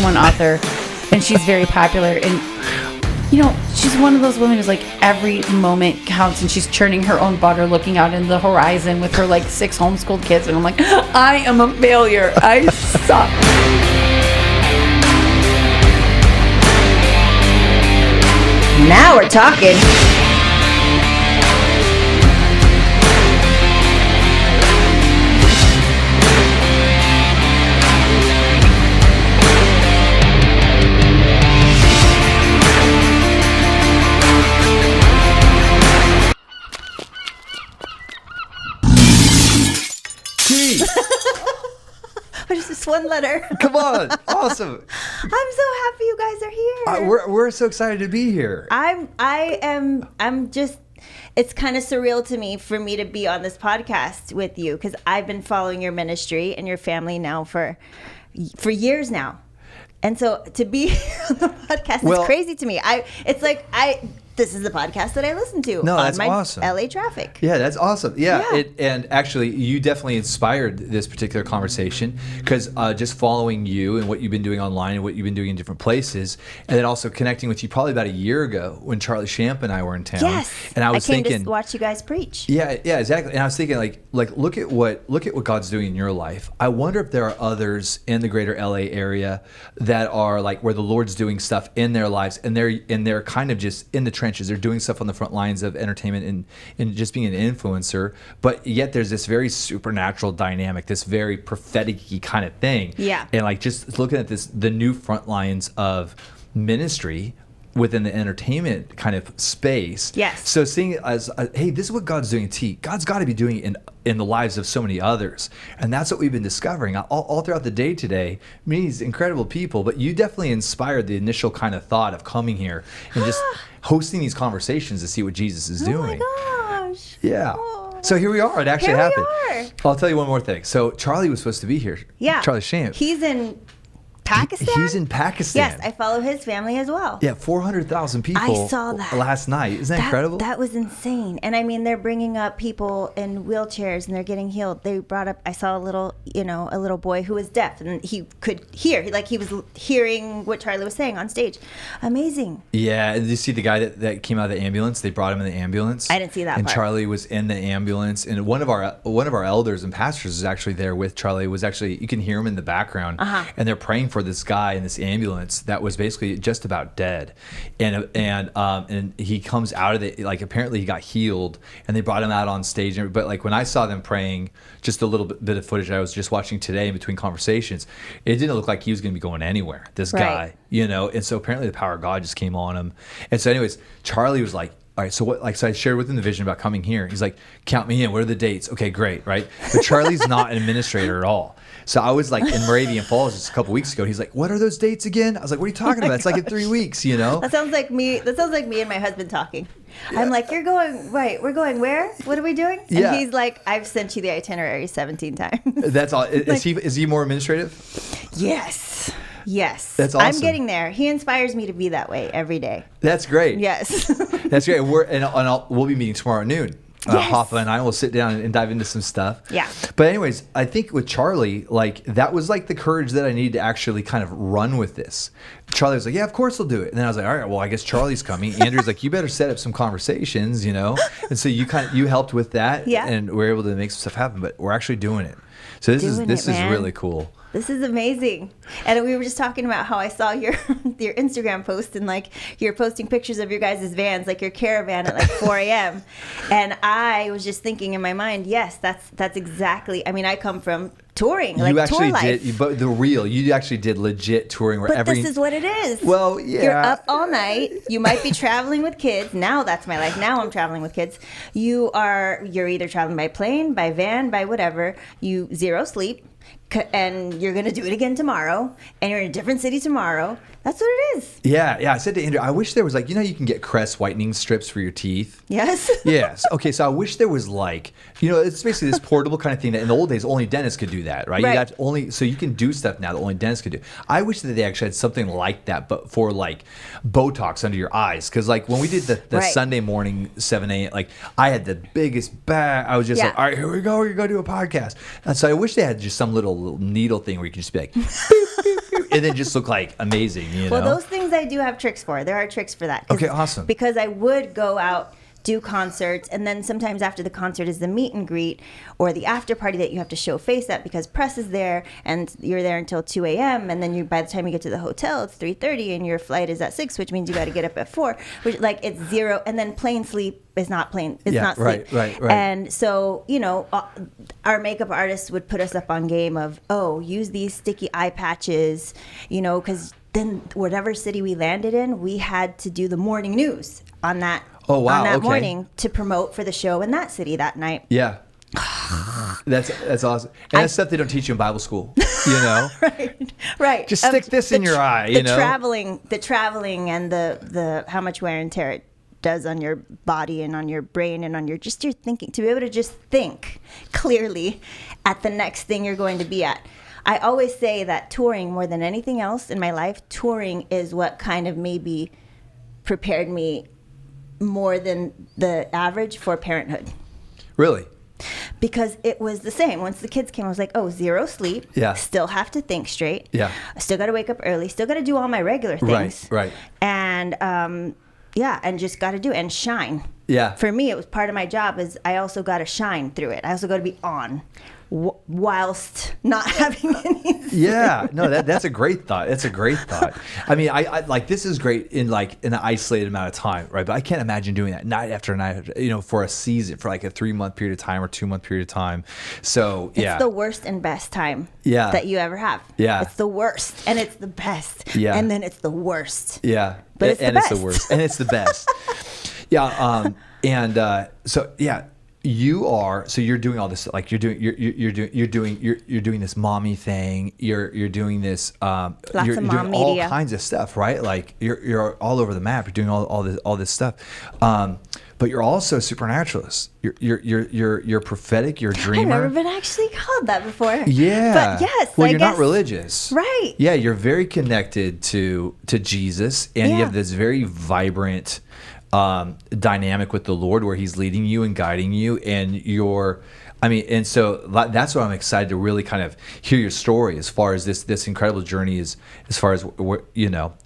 one author, and she's very popular. And you know, she's one of those women who's like every moment counts, and she's churning her own butter, looking out into the horizon with her like 6 homeschooled kids. And I'm like, I am a failure. I suck. Now we're talking. Just one letter. Come on. Awesome. I'm so happy you guys are here. We're so excited to be here. I'm just, it's kind of surreal to me for me to be on this podcast with you, because I've been following your ministry and your family now for years now. And so to be on the podcast is crazy to me. This is the podcast that I listen to on my awesome. LA traffic. Yeah, that's awesome. Yeah. And actually, you definitely inspired this particular conversation, because just following you and what you've been doing online and what you've been doing in different places, and then also connecting with you probably about a year ago when Charlie Shamp and I were in town. Yes. And I was came thinking, to watch you guys preach. Yeah, exactly. And I was thinking, like look at what God's doing in your life. I wonder if there are others in the greater LA area that are like where the Lord's doing stuff in their lives, and they're kind of just in the trenches. They're doing stuff on the front lines of entertainment and just being an influencer, but yet there's this very supernatural dynamic, this very prophetic-y kind of thing. Yeah. And like just looking at the new front lines of ministry within the entertainment kind of space. Yes. So seeing it as, hey, this is what God's doing in T. God's got to be doing it in the lives of so many others. And that's what we've been discovering all throughout the day today. These incredible people, but you definitely inspired the initial kind of thought of coming here and just hosting these conversations to see what Jesus is doing. Oh my gosh. Yeah. Oh. So here we are. It actually Here we happened. are. I'll tell you one more thing. So Charlie was supposed to be here. Yeah. Charlie Shamp. He's in Pakistan? He's in Pakistan. Yes, I follow his family as well. Yeah, 400,000 people. I saw that last night. Isn't that incredible? That was insane. And I mean, they're bringing up people in wheelchairs and they're getting healed. They brought up, I saw a little boy who was deaf and he could hear, like he was hearing what Charlie was saying on stage. Amazing. Yeah, and did you see the guy that came out of the ambulance? They brought him in the ambulance. I didn't see that And part. Charlie was in the ambulance, and one of our elders and pastors is actually there with Charlie. Was actually, you can hear him in the background, and they're praying for this guy in this ambulance that was basically just about dead, and he comes out of it, like apparently he got healed, and they brought him out on stage. But like when I saw them praying, just a little bit of footage I was just watching today in between conversations, it didn't look like he was going to be going anywhere. This guy, and so apparently the power of God just came on him. And so anyways, Charlie was like, all right, so what? Like, so I shared with him the vision about coming here. He's like, count me in. What are the dates? Okay, great, right? But Charlie's not an administrator at all. So I was like in Moravian Falls just a couple weeks ago. He's like, what are those dates again? I was like, what are you talking about? It's like in 3 weeks, That sounds like me. That sounds like me and my husband talking. Yeah. I'm like, you're going, right, we're going where? What are we doing? And he's like, I've sent you the itinerary 17 times. That's all. Is he more administrative? Yes. Yes. That's awesome. I'm getting there. He inspires me to be that way every day. That's great. Yes. That's great. We'll be meeting tomorrow at noon. Yes. Hoffa and I will sit down and dive into some stuff. Yeah. But anyways, I think with Charlie, like that was like the courage that I needed to actually kind of run with this. Charlie was like, yeah, of course we'll do it. And then I was like, all right, well, I guess Charlie's coming. Andrew's like, you better set up some conversations, And so you helped with that. Yeah. And we're able to make some stuff happen, but we're actually doing it. So this is really cool. This is amazing. And we were just talking about how I saw your Instagram post, and like you're posting pictures of your guys' vans, like your caravan at like 4 a.m. And I was just thinking in my mind, yes, that's exactly. I mean, I come from touring, like you actually tour life. did, but you actually did legit touring where this is what it is. Well, yeah. You're up all night. You might be traveling with kids. Now that's my life. Now I'm traveling with kids. You're either traveling by plane, by van, by whatever. You zero sleep. And you're going to do it again tomorrow, and you're in a different city tomorrow. That's what it is. Yeah. I said to Andrew, I wish there was like, you can get Crest whitening strips for your teeth. Yes. Yes. Okay, so I wish there was like, it's basically this portable kind of thing that in the old days only dentists could do that, right? Right. So you can do stuff now that only dentists could do. I wish that they actually had something like that, but for like Botox under your eyes. Because like when we did the Sunday morning 7 a.m., like I had the biggest bag. I was just like, all right, here we go. We're going to do a podcast. And so I wish they had just some little needle thing where you can just be like, boop, boop, boop. and then just look like amazing, you Well, know? those things I do have tricks for. There are tricks for that. Okay, awesome. Because I would go out, do concerts, and then sometimes after the concert is the meet and greet or the after party that you have to show face at because press is there and you're there until 2 a.m. and then by the time you get to the hotel it's 3:30 and your flight is at 6, which means you got to get up at 4, which like it's 0, and then plain sleep is not plain. It's not sleep. Right. And so our makeup artists would put us up on game of use these sticky eye patches, because then whatever city we landed in, we had to do the morning news on that. Oh, wow. On that Okay. morning to promote for the show in that city that night. Yeah. That's awesome. And that's stuff they don't teach you in Bible school, Right. Just stick this in your eye, you know? The traveling and the how much wear and tear it does on your body and on your brain and on your thinking, to be able to just think clearly at the next thing you're going to be at. I always say that touring, more than anything else in my life, touring is what kind of maybe prepared me more than the average for parenthood. Really? Because it was the same. Once the kids came, I was like, 0 sleep. Yeah. Still have to think straight. Yeah. I still got to wake up early. Still got to do all my regular things. Right. And and just got to do it and shine. Yeah. For me, it was part of my job is I also got to shine through it. I also got to be on whilst not having any. Yeah, no, that's a great thought. That's a great thought. I mean, I like this is great in an isolated amount of time, right? But I can't imagine doing that night after night, for a season, for like a 3-month period of time or 2-month period of time. So it's the worst and best time that you ever have. Yeah, it's the worst and it's the best. Yeah, and then it's the worst. Yeah, but it's the best. It's the worst and it's the best. You're doing all this, like you're doing this mommy thing. You're doing this. You're of mom doing media. all kinds of stuff, right? Like you're all over the map. You're doing all this stuff. But you're also a supernaturalist. You're prophetic. You're a dreamer. I've never been actually called that before. Yeah. But yes. Well, you're not religious, right? Yeah, you're very connected to Jesus, and you have this very vibrant dynamic with the Lord where he's leading you and guiding you, and so that's what I'm excited to really kind of hear your story as far as this incredible journey is, as far as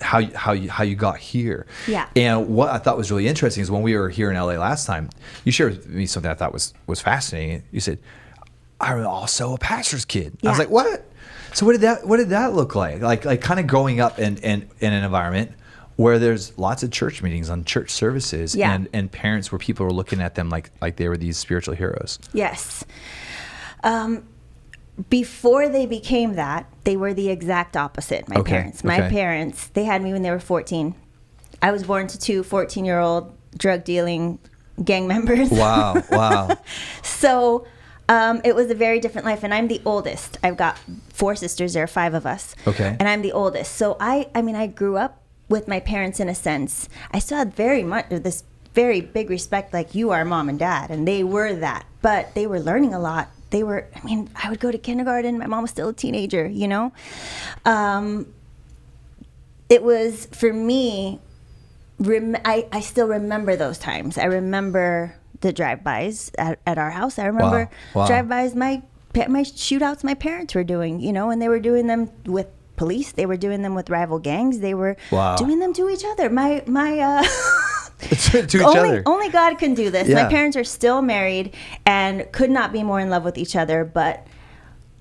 how you got here. Yeah. And what I thought was really interesting is when we were here in LA last time, you shared with me something I thought was fascinating. You said, I'm also a pastor's kid. Yeah. I was like, what? So what did that look like? Like kind of growing up in an environment where there's lots of church meetings on church services, and parents where people were looking at them like they were these spiritual heroes. Yes. Before they became that, they were the exact opposite. My parents, they had me when they were 14. I was born to 2 14-year-old drug dealing gang members. Wow. So it was a very different life, and I'm the oldest. I've got 4 sisters. There are 5 of us. Okay. And I'm the oldest. So I grew up with my parents in a sense. I still had very much this very big respect, like you are mom and dad, and they were that. But they were learning a lot. I would go to kindergarten. My mom was still a teenager, It was, for me, I still remember those times. I remember the drive-bys at our house. I remember drive-bys, my shootouts my parents were doing, and they were doing them with police. They were doing them with rival gangs. They were doing them to each other. Only God can do this. Yeah. My parents are still married and could not be more in love with each other. But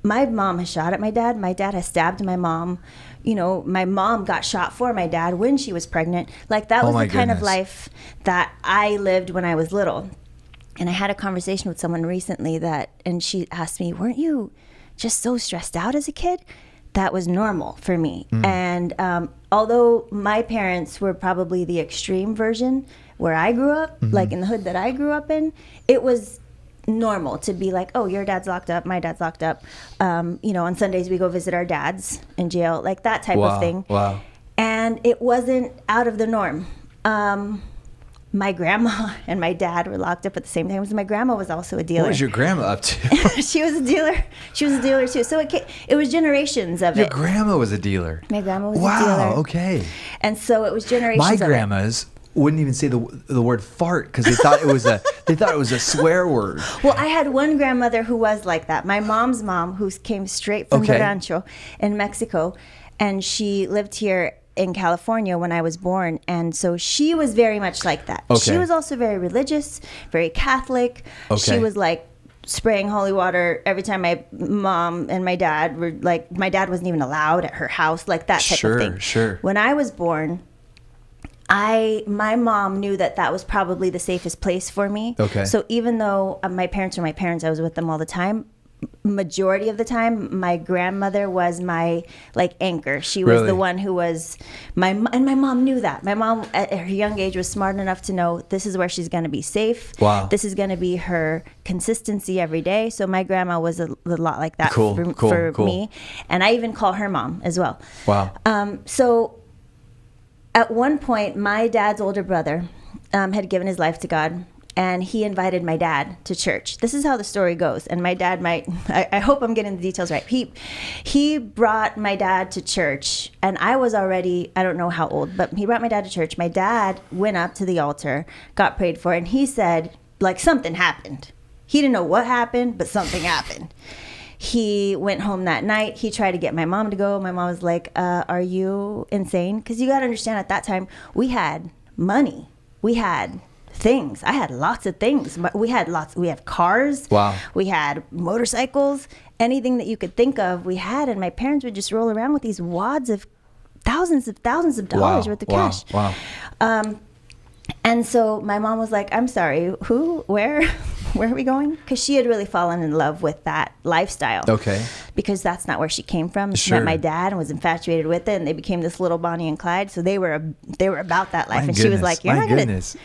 my mom has shot at my dad. My dad has stabbed my mom. My mom got shot for my dad when she was pregnant. Like that was the kind of life that I lived when I was little. And I had a conversation with someone recently and she asked me, weren't you just so stressed out as a kid? That was normal for me. And although my parents were probably the extreme version where I grew up, like in the hood that I grew up in, it was normal to be like, oh, your dad's locked up, my dad's locked up. On Sundays we go visit our dads in jail, like that type of thing. Wow. And it wasn't out of the norm. My grandma and my dad were locked up at the same time. My grandma was also a dealer. What was your grandma up to? She was a dealer. She was a dealer too. So it was generations of it. Your grandma was a dealer. My grandma was a dealer. Wow, okay. And so it was generations My of grandmas wouldn't even say the word fart because they thought it was a swear word. Well, I had one grandmother who was like that. My mom's mom, who came straight from the rancho in Mexico. and she lived here in California when I was born, and so she was very much like that. Okay. She was also very religious, very Catholic. Okay. She was like spraying holy water every time my mom and my dad were like, my dad wasn't even allowed at her house, like that type of thing. Sure. When I was born, my mom knew that was probably the safest place for me. Okay. So even though my parents were my parents, I was with them all the time. Majority of the time, my grandmother was my like anchor. She was Really? the one who was and my mom knew that. My mom at her young age was smart enough to know this is where she's going to be safe. Wow. This is going to be her consistency every day. So my grandma was a lot like that Cool. for me. And I even call her mom as well. Wow. So at one point, my dad's older brother had given his life to God. And he invited my dad to church. This is how the story goes. And my dad I hope I'm getting the details right. He brought my dad to church. And I was already, I don't know how old, but he brought my dad to church. My dad went up to the altar, got prayed for, and he said, like, something happened. He didn't know what happened, but something happened. He went home that night. He tried to get my mom to go. My mom was like, are you insane? Because you got to understand, at that time, we had money. We had things. I had lots of things. But we had cars. Wow. We had motorcycles. Anything that you could think of, we had. And my parents would just roll around with these wads of thousands of dollars worth of cash. Wow. And so my mom was like, I'm sorry, who, where are we going? Because she had really fallen in love with that lifestyle. Okay. Because that's not where she came from. She Sure. met my dad and was infatuated with it, and they became this little Bonnie and Clyde. So they were about that life. My And she was goodness, like, you're my not gonna goodness.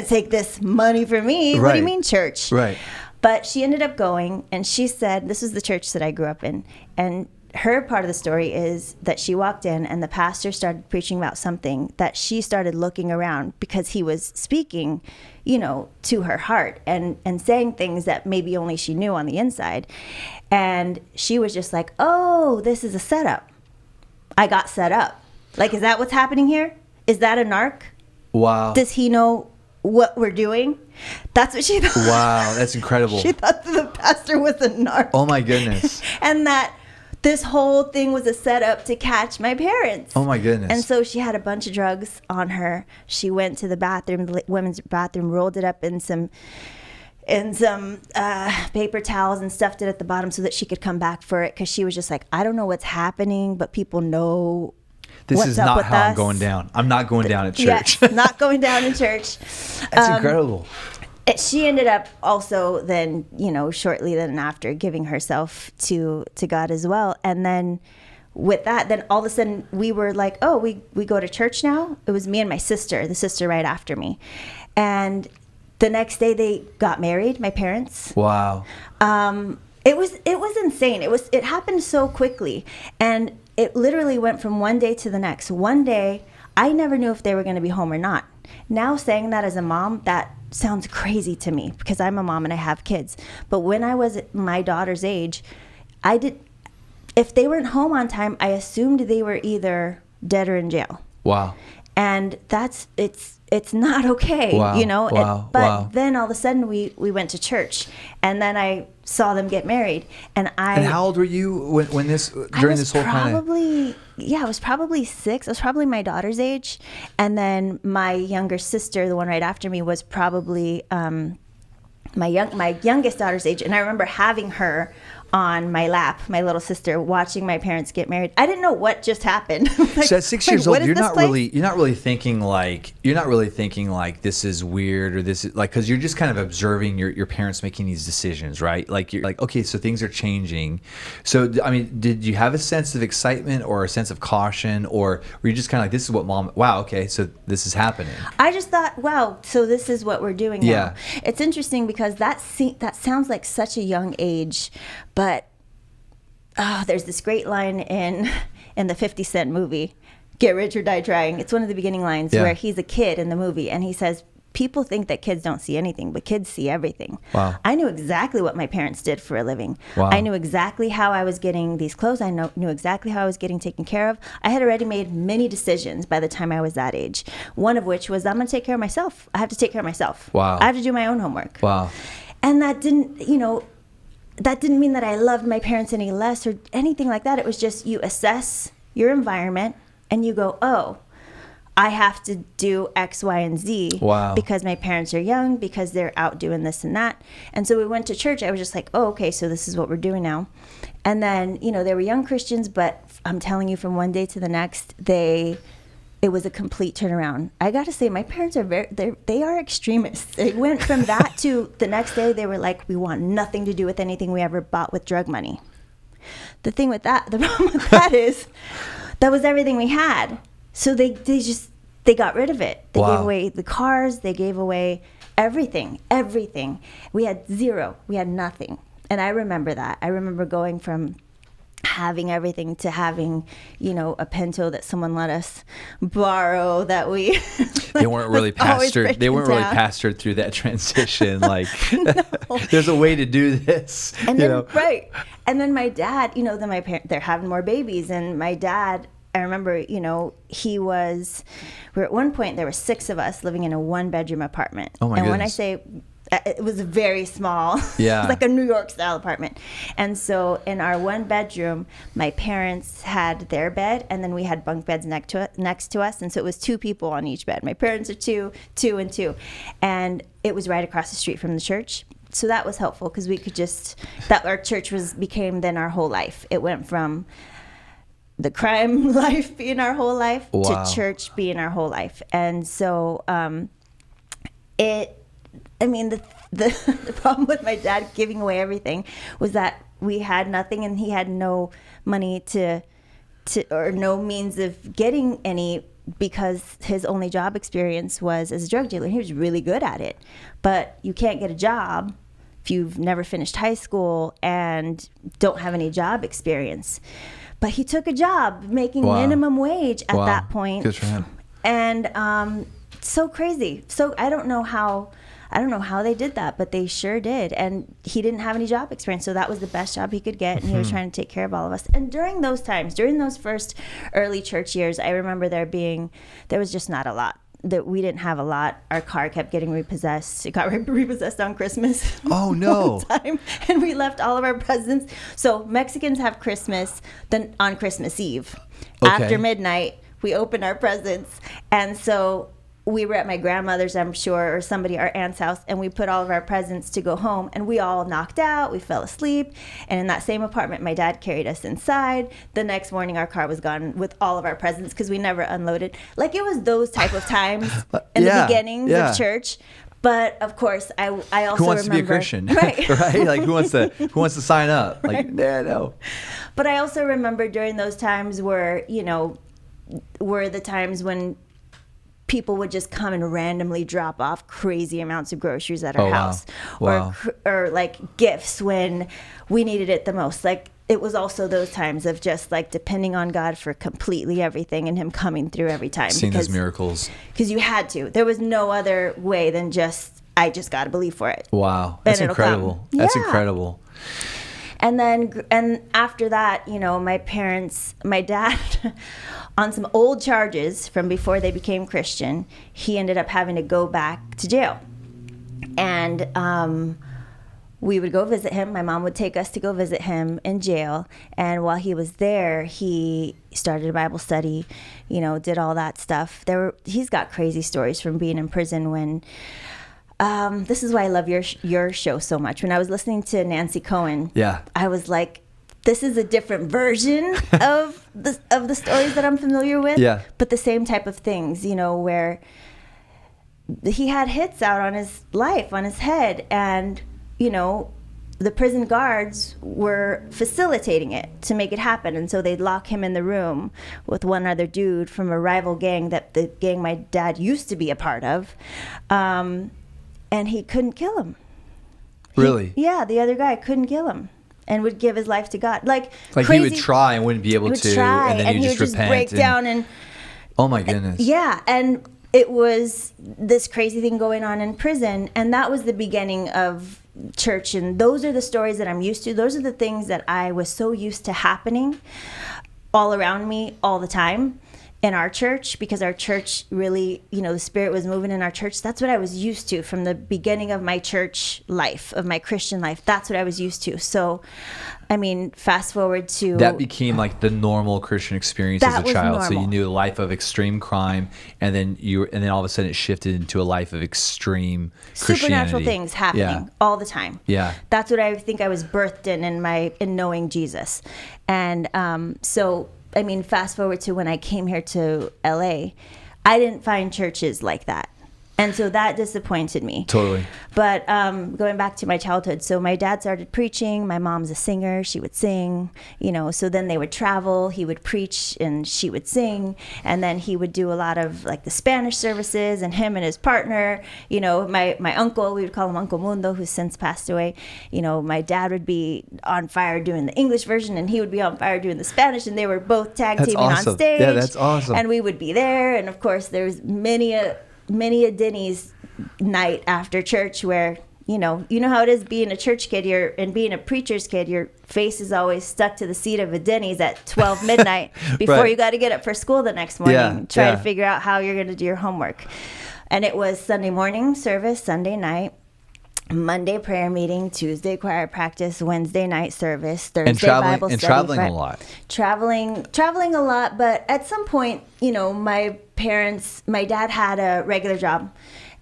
take this money from me. What do Right. you mean, church? Right. But she ended up going, and she said, this is the church that I grew up in. And her part of the story is that she walked in and the pastor started preaching about something that she started looking around because he was speaking, to her heart and saying things that maybe only she knew on the inside. And she was just like, oh, this is a setup. I got set up. Like, is that what's happening here? Is that a narc? Wow. Does he know what we're doing? That's what she thought. Wow, that's incredible. She thought that the pastor was a narc. Oh my goodness. And that this whole thing was a setup to catch my parents. Oh my goodness. And so she had a bunch of drugs on her. She went to the bathroom, the women's bathroom, rolled it up in some paper towels and stuffed it at the bottom so that she could come back for it, because she was just like, I don't know what's happening, but people know This what's is up not with how I'm us. going down. I'm not going down at church. Yes, not going down in church. That's incredible. She ended up also then, shortly then after, giving herself to God as well. And then with that, then all of a sudden we were like, oh, we go to church now? It was me and my sister, the sister right after me. And the next day they got married, my parents. Wow. It was insane. It happened so quickly. And it literally went from one day to the next. One day, I never knew if they were going to be home or not. Now, saying that as a mom, that sounds crazy to me because I'm a mom and I have kids. But when I was my daughter's age, if they weren't home on time, I assumed they were either dead or in jail. Wow. And it's not okay, Wow. Wow. But Wow. then all of a sudden we went to church, and then I saw them get married, and And how old were you when this during this whole kind of? I was probably 6. I was probably my daughter's age, and then my younger sister, the one right after me, was probably my youngest daughter's age. And I remember having her on my lap, my little sister, watching my parents get married. I didn't know what just happened. Like, So at 6 years what old, is you're this not place? really thinking like this is weird or this is like, because you're just kind of observing your parents making these decisions, right? Like you're like, okay, so things are changing. So I mean, did you have a sense of excitement or a sense of caution, or were you just kind of like, this is what mom? Wow, okay, so this is happening. I just thought, wow, so this is what we're doing now. Yeah. It's interesting because that sounds like such a young age, but there's this great line in the 50 Cent movie, Get Rich or Die Trying. It's one of the beginning lines where he's a kid in the movie, and he says, people think that kids don't see anything, but kids see everything. Wow. I knew exactly what my parents did for a living. Wow. I knew exactly how I was getting these clothes. I knew exactly how I was getting taken care of. I had already made many decisions by the time I was that age. One of which was, I'm going to take care of myself. I have to take care of myself. Wow. I have to do my own homework. Wow. And that didn't mean that I loved my parents any less or anything like that. It was just, you assess your environment and you go, oh, I have to do X, Y, and Z Wow. because my parents are young, because they're out doing this and that. And so we went to church. I was just like, oh, okay, so this is what we're doing now. And then, you know, they were young Christians, but I'm telling you, from one day to the next, it was a complete turnaround. I got to say, my parents are they are extremists. It went from that to the next day, they were like, we want nothing to do with anything we ever bought with drug money. The problem with that is that was everything we had. So they got rid of it. They gave away the cars. They gave away everything. We had zero. We had nothing. And I remember that. I remember going from having everything to having, you know, a Pinto that someone let us borrow that we they weren't really pastored through that transition. Like, there's a way to do this. And then, right. And then my dad, you know, then my parents, they're having more babies. And my dad, I remember, you know, we're at one point, there were 6 of us living in a 1-bedroom apartment. Oh my and goodness. when I say, it was very small. Yeah. It was like a New York style apartment. And so in our 1-bedroom, my parents had their bed, and then we had bunk beds next to us. And so it was 2 people on each bed. My parents are 2, and 2. And it was right across the street from the church. So that was helpful because we could our church became then our whole life. It went from the crime life being our whole life to church being our whole life. And so the problem with my dad giving away everything was that we had nothing and he had no money or no means of getting any, because his only job experience was as a drug dealer. He was really good at it, but you can't get a job if you've never finished high school and don't have any job experience. But he took a job making minimum wage at that point. Good for him. And so crazy. So I don't know how they did that, but they sure did. And he didn't have any job experience, so that was the best job he could get, and he was trying to take care of all of us. And during those first early church years, I remember there was just not a lot. That we didn't have a lot. Our car kept getting repossessed. It got repossessed on Christmas. Oh no! Time, and we left all of our presents. So Mexicans have Christmas then on Christmas Eve. Okay. After midnight, we open our presents, and so we were at my grandmother's, I'm sure, or our aunt's house, and we put all of our presents to go home, and we all knocked out, we fell asleep, and in that same apartment, my dad carried us inside. The next morning, our car was gone with all of our presents because we never unloaded. Like, it was those type of times in the beginnings of church. But of course, I also remember. Who wants to be a Christian? Right. Right? Like, who wants to sign up? Like, yeah, no. But I also remember during those times were the times when people would just come and randomly drop off crazy amounts of groceries at our house. Wow. Or like gifts when we needed it the most. Like, it was also those times of just like depending on God for completely everything and him coming through every time. Seeing those miracles. Because you had to. There was no other way than I just got to believe for it. Wow. That's incredible. That's incredible. And after that, my dad, on some old charges from before they became Christian, he ended up having to go back to jail. And we would go visit him. My mom would take us to go visit him in jail. And while he was there, he started a Bible study, did all that stuff. He's got crazy stories from being in prison when... this is why I love your show so much. When I was listening to Nancy Cohen, I was like, this is a different version of the stories that I'm familiar with, but the same type of things, where he had hits out on his life, on his head, and, the prison guards were facilitating it to make it happen. And so they'd lock him in the room with one other dude from a rival gang that the gang my dad used to be a part of. And he couldn't kill him. Really? The other guy couldn't kill him and would give his life to God. Like crazy, he would try and wouldn't be able to. Try, and then he would just break down and... Oh my goodness. And it was this crazy thing going on in prison. And that was the beginning of church. And those are the stories that I'm used to. Those are the things that I was so used to happening all around me all the time. in our church, because our church really, the Spirit was moving in our church. That's what I was used to from the beginning of my church life, of my Christian life. That's what I was used to. So, I mean, fast forward to... That became like the normal Christian experience as a child. Normal. So you knew a life of extreme crime, and then all of a sudden it shifted into a life of extreme Christianity. Supernatural things happening all the time. Yeah. That's what I think I was birthed in knowing Jesus. And so... I mean, fast forward to when I came here to LA, I didn't find churches like that. And so that disappointed me. Totally. But going back to my childhood, so my dad started preaching. My mom's a singer. She would sing, so then they would travel. He would preach and she would sing. And then he would do a lot of like the Spanish services, and him and his partner, my uncle, we would call him Uncle Mundo, who's since passed away. My dad would be on fire doing the English version and he would be on fire doing the Spanish, and they were both tag teaming on stage. Yeah, that's awesome. And we would be there. And of course, there's many a Denny's night after church where you know how it is being a church kid and being a preacher's kid. Your face is always stuck to the seat of a Denny's at 12 midnight before Right. you got to get up for school the next morning, try to figure out how you're going to do your homework. And it was Sunday morning service, Sunday night, Monday prayer meeting, Tuesday choir practice, Wednesday night service, Thursday Bible study. And traveling a lot. Traveling a lot, but at some point, my dad had a regular job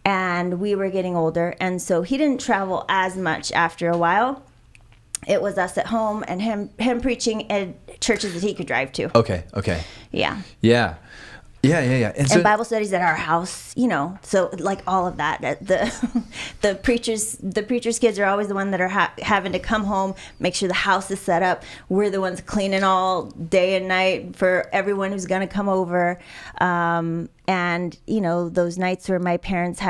and we were getting older, and so he didn't travel as much after a while. It was us at home and him preaching at churches that he could drive to. Okay. Yeah. Yeah. And Bible studies at our house, so like all of that. The preachers' kids are always the one that are having to come home, make sure the house is set up. We're the ones cleaning all day and night for everyone who's going to come over. And those nights where my parents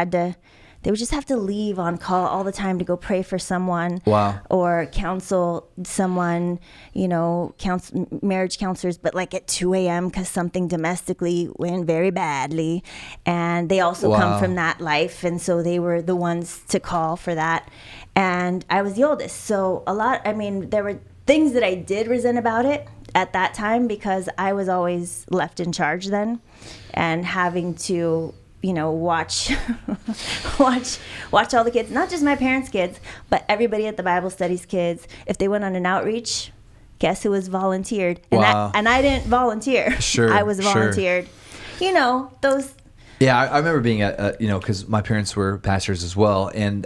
they would just have to leave on call all the time to go pray for someone. Wow. Or counsel someone, marriage counselors, but like at 2 a.m. because something domestically went very badly. And they also come from that life. And so they were the ones to call for that. And I was the oldest. So there were things that I did resent about it at that time because I was always left in charge then and having to watch all the kids, not just my parents' kids, but everybody at the Bible studies kids. If they went on an outreach, guess who was volunteered? And I didn't volunteer. Sure, I was volunteered. Those. Yeah, I remember being at, because my parents were pastors as well, and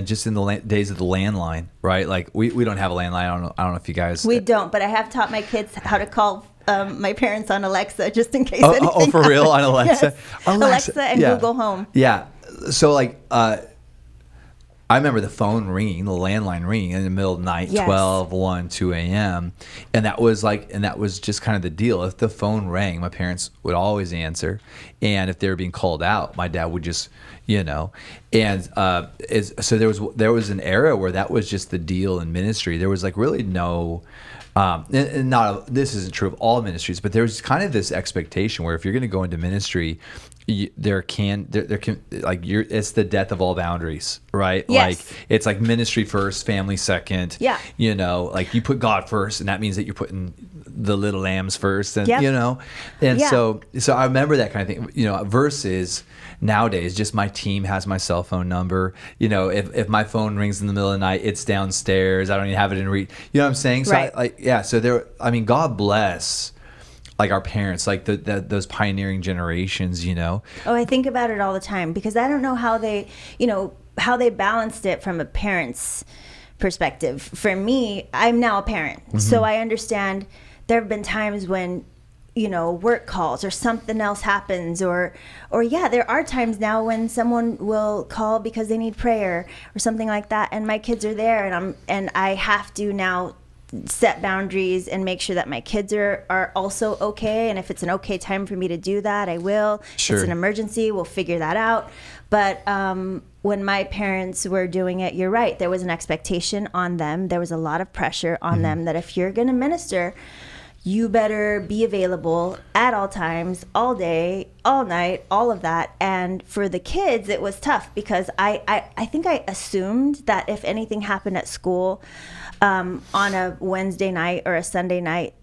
just in the days of the landline, right? Like we don't have a landline. I don't know if you guys. We don't, but I have taught my kids how to call my parents on Alexa just in case anything Oh, for real? On Alexa? Yes. Alexa and Google Home. Yeah. So I remember the phone ringing, the landline ringing in the middle of the night, Yes. 12, 1, 2 a.m. And that was just kind of the deal. If the phone rang, my parents would always answer. And if they were being called out, my dad would just, and so there was an era where that was just the deal in ministry. There was really no, this isn't true of all ministries, but there's kind of this expectation where if you're going to go into ministry, there can it's the death of all boundaries, right? Yes. It's like ministry first, family second. Yeah. You put God first, and that means that you're putting the little lambs first, and Yep. and Yeah. so I remember that kind of thing. Versus nowadays, just my team has my cell phone number. If my phone rings in the middle of the night, it's downstairs. I don't even have it in reach. You know what I'm saying? So Right. So God bless our parents, those pioneering generations. Oh, I think about it all the time because I don't know how they balanced it from a parent's perspective. For me, I'm now a parent, so I understand there have been times when work calls or something else happens or there are times now when someone will call because they need prayer or something like that, and my kids are there, and I have to now set boundaries and make sure that my kids are also okay. And if it's an okay time for me to do that, I will. Sure. If it's an emergency, we'll figure that out. But when my parents were doing it, you're right. There was an expectation on them. There was a lot of pressure on them that if you're going to minister, you better be available at all times, all day, all night, all of that. And for the kids, it was tough because I think I assumed that if anything happened at school on a Wednesday night or a Sunday night,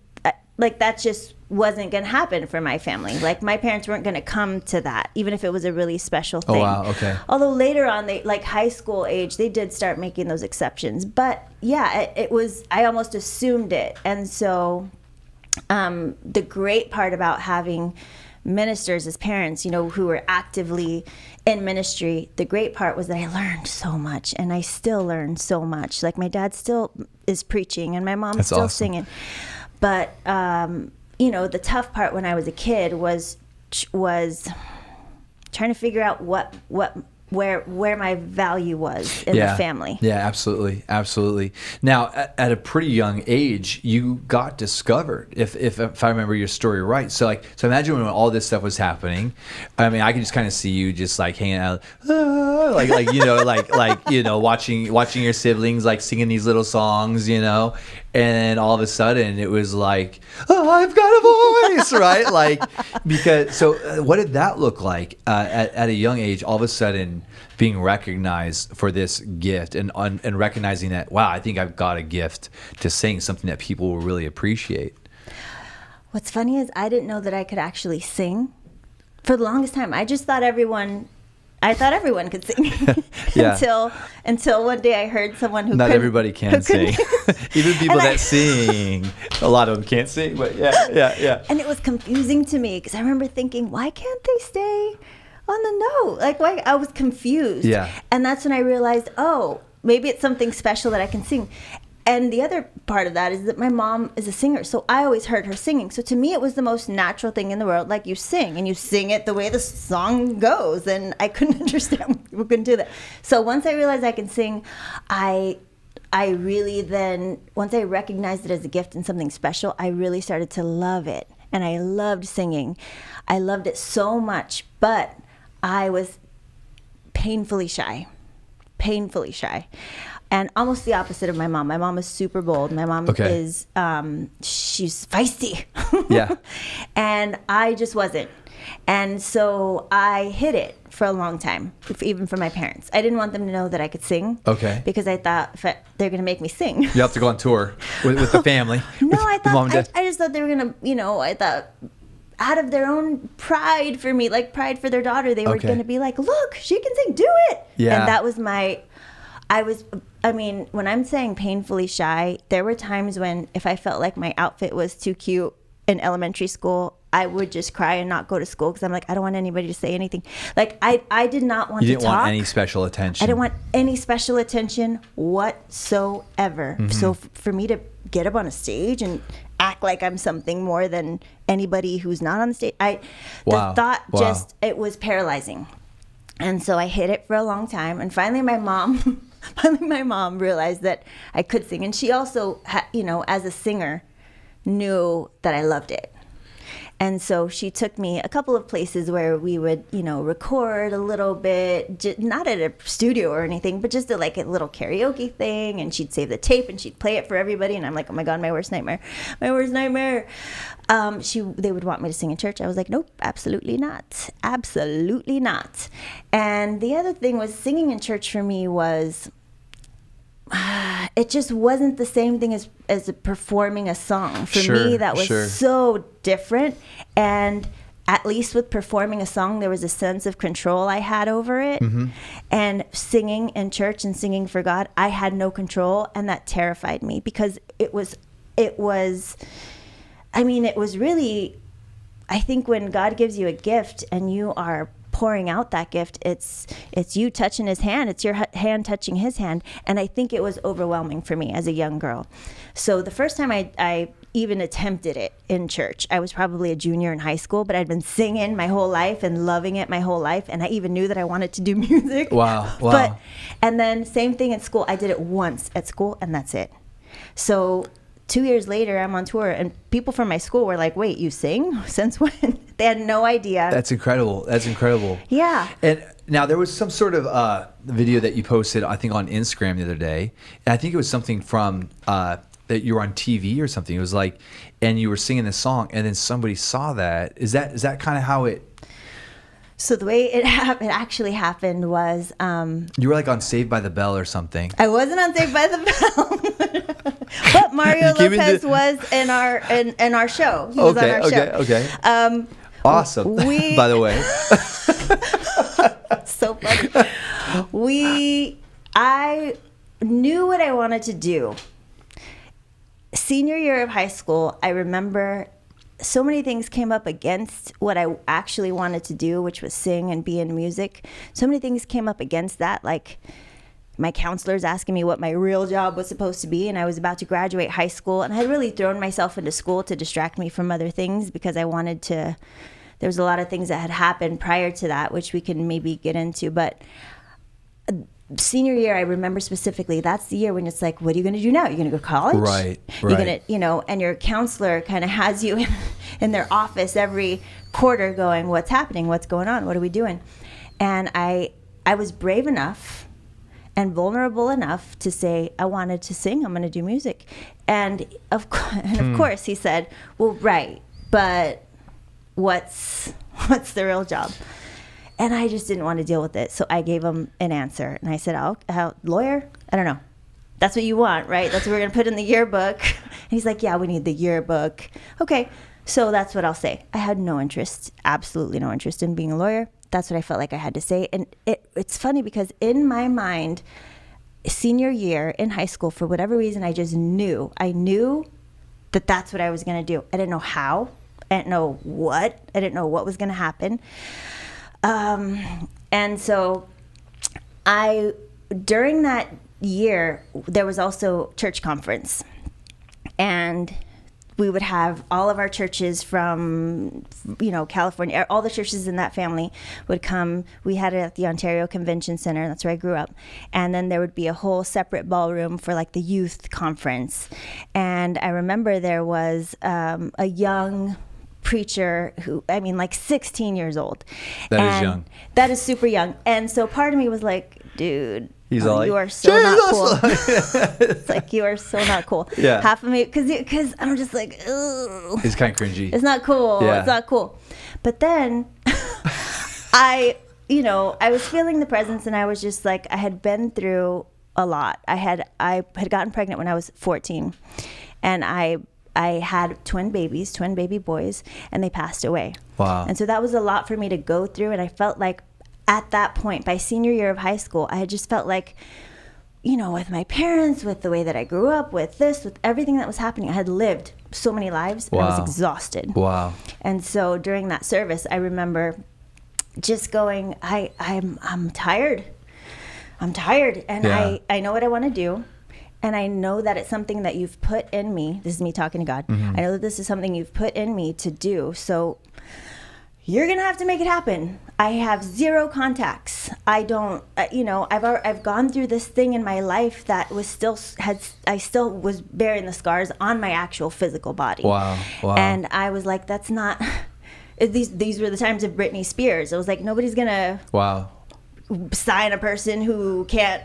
like that just wasn't going to happen for my family. Like my parents weren't going to come to that, even if it was a really special thing. Oh, wow. Okay. Although later on, they, like high school age, they did start making those exceptions. But yeah, it was, I almost assumed it. And so the great part about having ministers as parents, you know, who were actively in ministry, the great part was that I learned so much, and I still learn so much. Like my dad still is preaching and my mom is still singing. But, you know, the tough part when I was a kid was trying to figure out where my value was in the family. Yeah, absolutely. Absolutely. Now, at a pretty young age, you got discovered, if I remember your story right. So imagine when all this stuff was happening. I mean, I can just kind of see you just like hanging out, watching your siblings like singing these little songs, you know, and all of a sudden it was like, oh, I've got a voice, right? Like, because what did that look like at a young age? All of a sudden, being recognized for this gift and recognizing that, wow, I think I've got a gift to sing, something that people will really appreciate. What's funny is I didn't know that I could actually sing for the longest time. I just thought everyone could sing. until one day I heard someone who not everybody can sing. Even people that sing, a lot of them can't sing, but yeah. And it was confusing to me because I remember thinking, why can't they stay on the note? Like, why? I was confused. Yeah. And that's when I realized, oh, maybe it's something special that I can sing. And the other part of that is that my mom is a singer, so I always heard her singing. So to me, it was the most natural thing in the world. Like, you sing, and you sing it the way the song goes. And I couldn't understand why people couldn't do that. So once I realized I can sing, I really then, once I recognized it as a gift and something special, I really started to love it. And I loved singing. I loved it so much, but I was painfully shy. And almost the opposite of my mom. My mom is super bold. My mom is, she's feisty. Yeah. And I just wasn't. And so I hid it for a long time, even from my parents. I didn't want them to know that I could sing. Okay. Because I thought they're going to make me sing. You have to go on tour with the family. No, I thought, mom and dad. I just thought they were going to, you know, I thought out of their own pride for me, like pride for their daughter, they were going to be like, look, she can sing, do it. Yeah. And that was when I'm saying painfully shy, there were times when if I felt like my outfit was too cute in elementary school, I would just cry and not go to school because I'm like, I don't want anybody to say anything. Like, I did not want to talk. You didn't want any special attention. I didn't want any special attention whatsoever. Mm-hmm. So for me to get up on a stage and act like I'm something more than anybody who's not on the stage, the thought just, it was paralyzing. And so I hid it for a long time. And finally my mom realized that I could sing. And she also, as a singer, knew that I loved it. And so she took me a couple of places where we would, record a little bit, not at a studio or anything, but just a little karaoke thing. And she'd save the tape and she'd play it for everybody. And I'm like, oh my God, my worst nightmare. They would want me to sing in church. I was like, nope, absolutely not. Absolutely not. And the other thing was, singing in church for me was, it just wasn't the same thing as performing a song. For me, that was so different. And at least with performing a song, there was a sense of control I had over it. Mm-hmm. And singing in church and singing for God, I had no control. And that terrified me because it was really, I think when God gives you a gift and you are pouring out that gift, it's you touching his hand, it's your hand touching his hand. And I think it was overwhelming for me as a young girl. So the first time I even attempted it in church, I was probably a junior in high school, but I'd been singing my whole life and loving it my whole life. And I even knew that I wanted to do music. Wow. And then same thing at school. I did it once at school and that's it. So 2 years later, I'm on tour, and people from my school were like, wait, you sing? Since when? They had no idea. That's incredible. Yeah. And now there was some sort of video that you posted, I think, on Instagram the other day. And I think it was something from that you were on TV or something. It was like, and you were singing this song, and then somebody saw that. Is that kind of how it So the way it actually happened was You were like on Saved by the Bell or something. I wasn't on Saved by the Bell, but Mario Lopez was in our show. He was on our show. Okay. Awesome. By the way, so funny. I knew what I wanted to do. Senior year of high school, I remember so many things came up against what I actually wanted to do, which was sing and be in music. So many things came up against that, like my counselors asking me what my real job was supposed to be, and I was about to graduate high school, and I had really thrown myself into school to distract me from other things because I wanted to. There was a lot of things that had happened prior to that, which we can maybe get into, but senior year, I remember specifically, that's the year when it's like, what are you going to do now? You're going to go to college? Right. You're going to, and your counselor kind of has you in their office every quarter going, what's happening? What's going on? What are we doing? And I was brave enough and vulnerable enough to say, I wanted to sing. I'm going to do music. And of course he said, well, right, but what's the real job? And I just didn't want to deal with it. So I gave him an answer. And I said, lawyer? I don't know. That's what you want, right? That's what we're going to put in the yearbook. And he's like, yeah, we need the yearbook. Okay. So that's what I'll say. I had no interest, absolutely no interest in being a lawyer. That's what I felt like I had to say. And it's funny because in my mind, senior year in high school, for whatever reason, I just knew. I knew that that's what I was going to do. I didn't know how. I didn't know what. I didn't know what was going to happen. And so during that year, there was also church conference, and we would have all of our churches from, California, all the churches in that family would come. We had it at the Ontario Convention Center. That's where I grew up. And then there would be a whole separate ballroom for like the youth conference. And I remember there was, a young preacher who, 16 years old. That is young. That is super young. And so part of me was like, dude, you are so not cool. It's like, you are so not cool. Yeah. Half of me, because I'm just like, ugh. It's kind of cringy. It's not cool. Yeah. It's not cool. But then I was feeling the presence, and I was just like, I had been through a lot. I had gotten pregnant when I was 14, and I had twin baby boys, and they passed away. Wow. And so that was a lot for me to go through. And I felt like at that point, by senior year of high school, I had just felt like, with my parents, with the way that I grew up, with everything that was happening, I had lived so many lives, and I was exhausted. Wow. And so during that service, I remember just going, I'm tired. I'm tired. And Yeah. I know what I want to do. And I know that it's something that you've put in me. This is me talking to God. Mm-hmm. I know that this is something you've put in me to do. So you're going to have to make it happen. I have zero contacts. I don't, I've gone through this thing in my life that I still was bearing the scars on my actual physical body. Wow. And I was like, that's not, these were the times of Britney Spears. I was like, nobody's going to sign a person who can't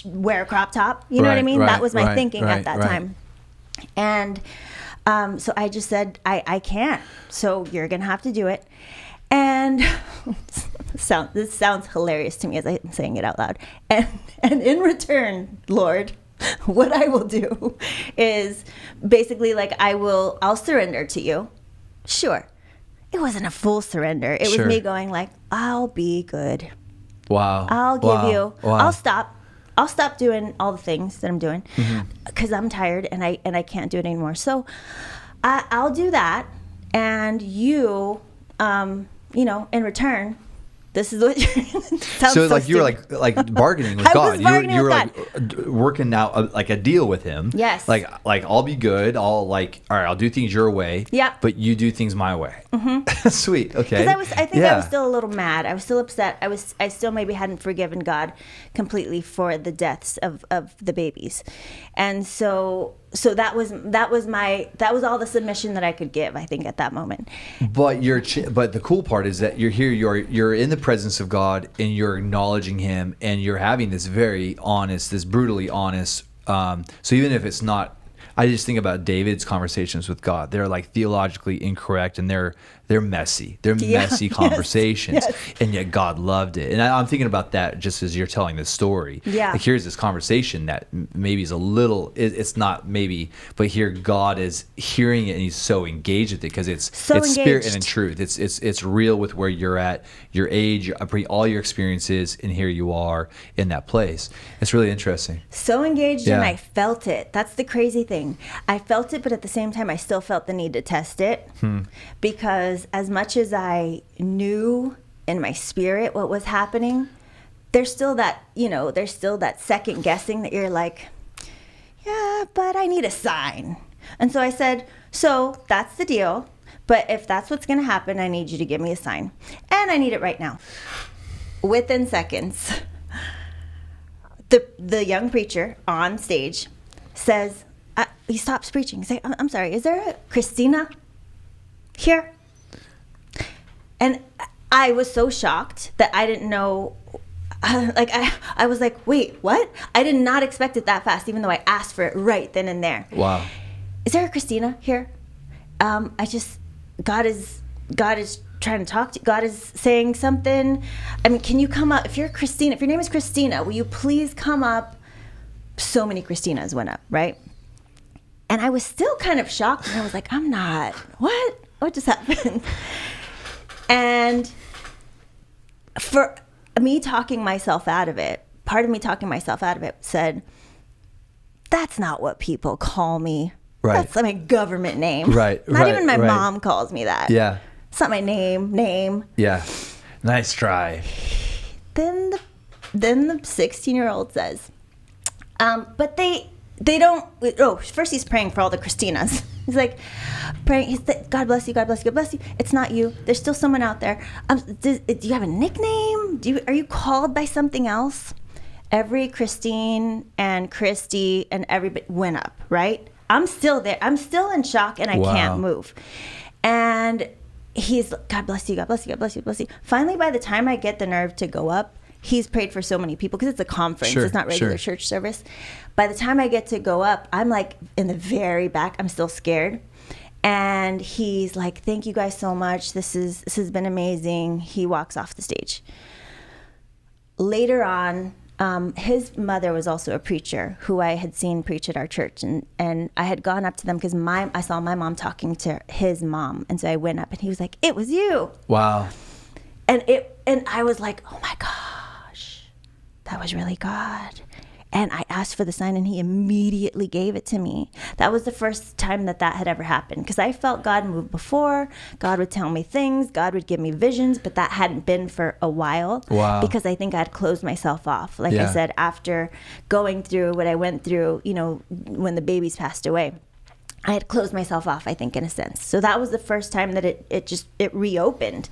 wear a crop top. You know what I mean? That was my thinking at that time. And so I just said, I can't. So you're going to have to do it. And this sounds hilarious to me as I'm saying it out loud. And in return, Lord, what I will do is basically like, I'll surrender to you. Sure. It wasn't a full surrender. It was me going like, I'll be good. Wow. I'll give you, Wow. I'll stop doing all the things that I'm doing because I'm tired and I can't do it anymore. So I'll do that, and you, in return, this is what so like you were like bargaining with God. You were like working out like a deal with him. Yes. Like I'll be good. All right, I'll do things your way. Yeah. But you do things my way. Mm-hmm. Sweet. Okay. Because I think I was still a little mad. I was still upset. I still maybe hadn't forgiven God completely for the deaths of the babies, and so that was all the submission that I could give, I think, at that moment. But but the cool part is that you're here. You're in the presence of God, and you're acknowledging Him, and you're having this very honest, this brutally honest. So even if it's not, I just think about David's conversations with God. They're like theologically incorrect, and they're messy. They're messy conversations, and yet God loved it. And I'm thinking about that just as you're telling this story. Yeah. Like, here's this conversation that maybe is a little, it's not maybe, but here God is hearing it, and he's so engaged with it because it's spirit and in truth. It's real with where you're at, your age, all your experiences, and here you are in that place. It's really interesting. So engaged, and I felt it. That's the crazy thing. I felt it, but at the same time, I still felt the need to test it because as much as I knew in my spirit what was happening, there's still that, second guessing that you're like, yeah, but I need a sign. And so I said, so that's the deal. But if that's what's going to happen, I need you to give me a sign. And I need it right now. Within seconds, the young preacher on stage says, he stops preaching. He's like, I'm sorry, is there a Christina here? And I was so shocked that I didn't know. I was like, wait, what? I did not expect it that fast, even though I asked for it right then and there. Wow. Is there a Christina here? God is trying to talk to you. God is saying something. I mean, can you come up? If your name is Christina, will you please come up? So many Christinas went up, right? And I was still kind of shocked. And I was like, I'm not. What just happened? And for me talking myself out of it, part of me talking myself out of it said, that's not what people call me. Right. That's my government name. Right. Not even my mom calls me that. Yeah. It's not my name. Yeah. Nice try. Then the 16-year-old says, but they don't. Oh, first he's praying for all the Christinas. He's like praying. He's like, God bless you, God bless you, God bless you. It's not you. There's still someone out there. Do you have a nickname? Are you called by something else? Every Christine and Christy and everybody went up, right? I'm still there. I'm still in shock, and I can't move. And he's like, God bless you, God bless you, God bless you, God bless you. Finally, by the time I get the nerve to go up, he's prayed for so many people because it's a conference. It's not regular church service. By the time I get to go up, I'm like in the very back. I'm still scared. And he's like, thank you guys so much. This has been amazing. He walks off the stage. Later on, his mother was also a preacher who I had seen preach at our church. And I had gone up to them because I saw my mom talking to his mom. And so I went up and he was like, it was you. Wow. And I was like, oh my gosh, that was really God. And I asked for the sign and he immediately gave it to me. That was the first time that had ever happened because I felt God move before. God would tell me things. God would give me visions, but that hadn't been for a while. Wow. Because I think I'd closed myself off. Like I said, after going through what I went through, when the babies passed away, I had closed myself off, I think, in a sense. So that was the first time that it reopened.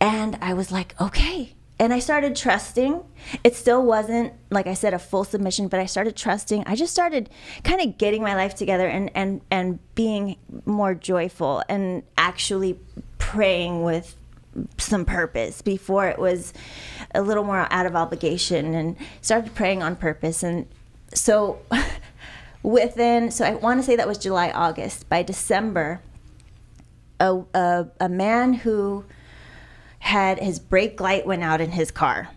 And I was like, okay. And I started trusting. It still wasn't, like I said, a full submission, but I started trusting. I just started kind of getting my life together and being more joyful and actually praying with some purpose. Before it was a little more out of obligation, and started praying on purpose. And so I want to say that was July, August. By December, a man who had his brake light went out in his car,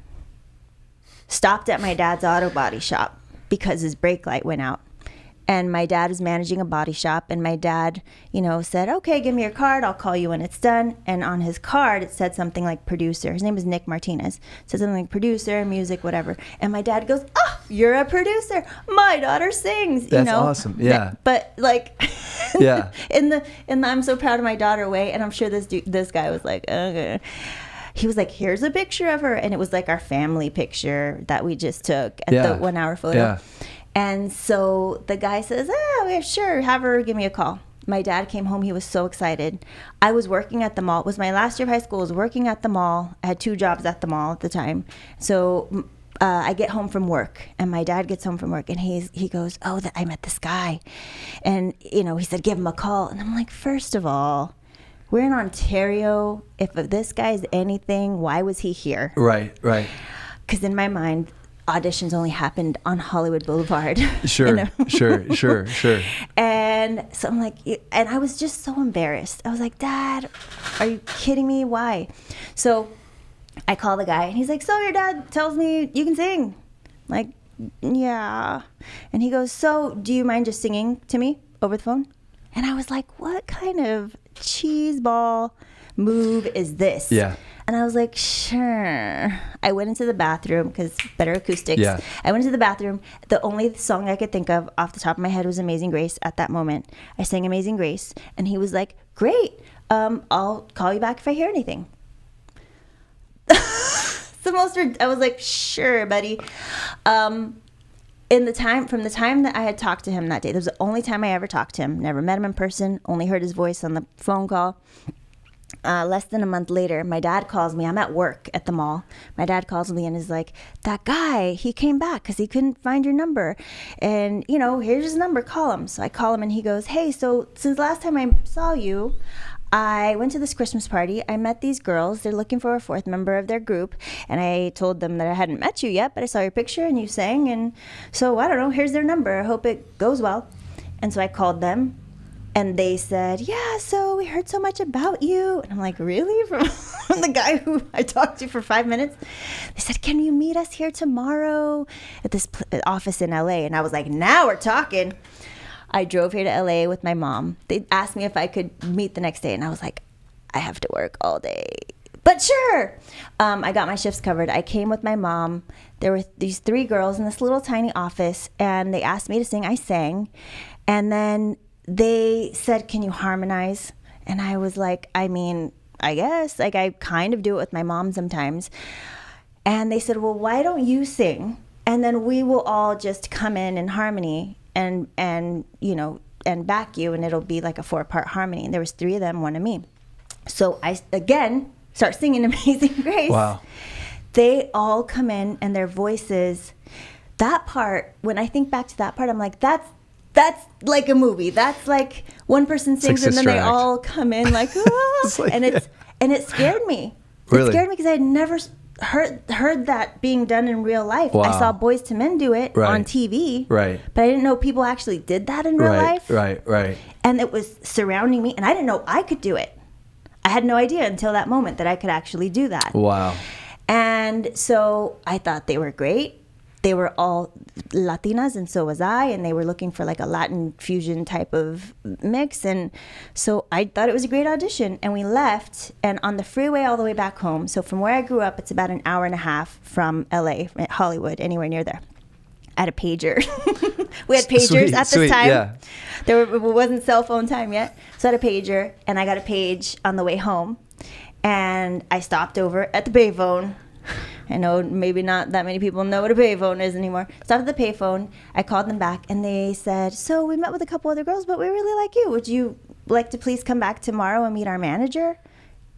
stopped at my dad's auto body shop because his brake light went out. And my dad is managing a body shop, and my dad, said, okay, give me your card. I'll call you when it's done. And on his card, it said something like producer. His name is Nick Martinez. It said something like producer, music, whatever. And my dad goes, oh, you're a producer. My daughter sings. That's awesome. Yeah. But like, yeah. in the I'm so proud of my daughter way. And I'm sure this guy was like, okay. He was like, here's a picture of her. And it was like our family picture that we just took at the 1 hour photo. Yeah. And so the guy says, oh, yeah, sure, have her give me a call. My dad came home. He was so excited. I was working at the mall. It was my last year of high school. I was working at the mall. I had 2 jobs at the mall at the time. So I get home from work, and my dad gets home from work, and he goes, oh, I met this guy. And, he said, give him a call. And I'm like, first of all, we're in Ontario. If this guy's anything, why was he here? Right. Because in my mind, auditions only happened on Hollywood Boulevard. Sure. And so I'm like, and I was just so embarrassed. I was like, Dad, are you kidding me? Why? So I call the guy and he's like, so your dad tells me you can sing. I'm like, yeah. And he goes, so do you mind just singing to me over the phone? And I was like, what kind of cheeseball move is this? Yeah. And I was like, sure. I went into the bathroom because better acoustics. Yeah. I went into the bathroom. The only song I could think of off the top of my head was Amazing Grace at that moment. I sang Amazing Grace. And he was like, great. I'll call you back if I hear anything. I was like, sure, buddy. From the time that I had talked to him that day, that was the only time I ever talked to him. Never met him in person, only heard his voice on the phone call. Less than a month later, my dad calls me. I'm at work at the mall. My dad calls me and is like, that guy, he came back because he couldn't find your number. And, here's his number. Call him. So I call him and he goes, hey, so since last time I saw you, I went to this Christmas party. I met these girls. They're looking for a fourth member of their group. And I told them that I hadn't met you yet, but I saw your picture and you sang. And so, I don't know, here's their number. I hope it goes well. And so I called them. And they said, yeah, so we heard so much about you. And I'm like, really? From the guy who I talked to for 5 minutes? They said, can you meet us here tomorrow at this office in LA? And I was like, now we're talking. I drove here to LA with my mom. They asked me if I could meet the next day. And I was like, I have to work all day. But sure. I got my shifts covered. I came with my mom. There were these 3 girls in this little tiny office. And they asked me to sing. I sang. And then they said, can you harmonize? And I was like, I guess. Like, I kind of do it with my mom sometimes. And they said, well, why don't you sing? And then we will all just come in harmony and back you. And it'll be like a 4-part harmony. And there was 3 of them, 1 of me. So I, again, start singing Amazing Grace. Wow. They all come in and their voices, that part, when I think back to that part, I'm like, that's like a movie. That's like one person sings like and then they Sister Act. all come in like, ah, and it scared me. Really? It scared me because I had never heard that being done in real life. Wow. I saw Boys to Men do it on TV, right? But I didn't know people actually did that in real life, right. And it was surrounding me, and I didn't know I could do it. I had no idea until that moment that I could actually do that. Wow. And so I thought they were great. They were all Latinas, and so was I, and they were looking for like a Latin fusion type of mix. And so I thought it was a great audition, and we left, and on the freeway all the way back home, so from where I grew up, it's about an hour and a half from LA, Hollywood, anywhere near there. I had a pager. We had pagers at this time. Yeah. It wasn't cell phone time yet. So I had a pager, and I got a page on the way home, and I stopped over at the payphone. I know maybe not that many people know what a payphone is anymore. Stopped at the payphone. I called them back, and they said, so we met with a couple other girls, but we really like you. Would you like to please come back tomorrow and meet our manager?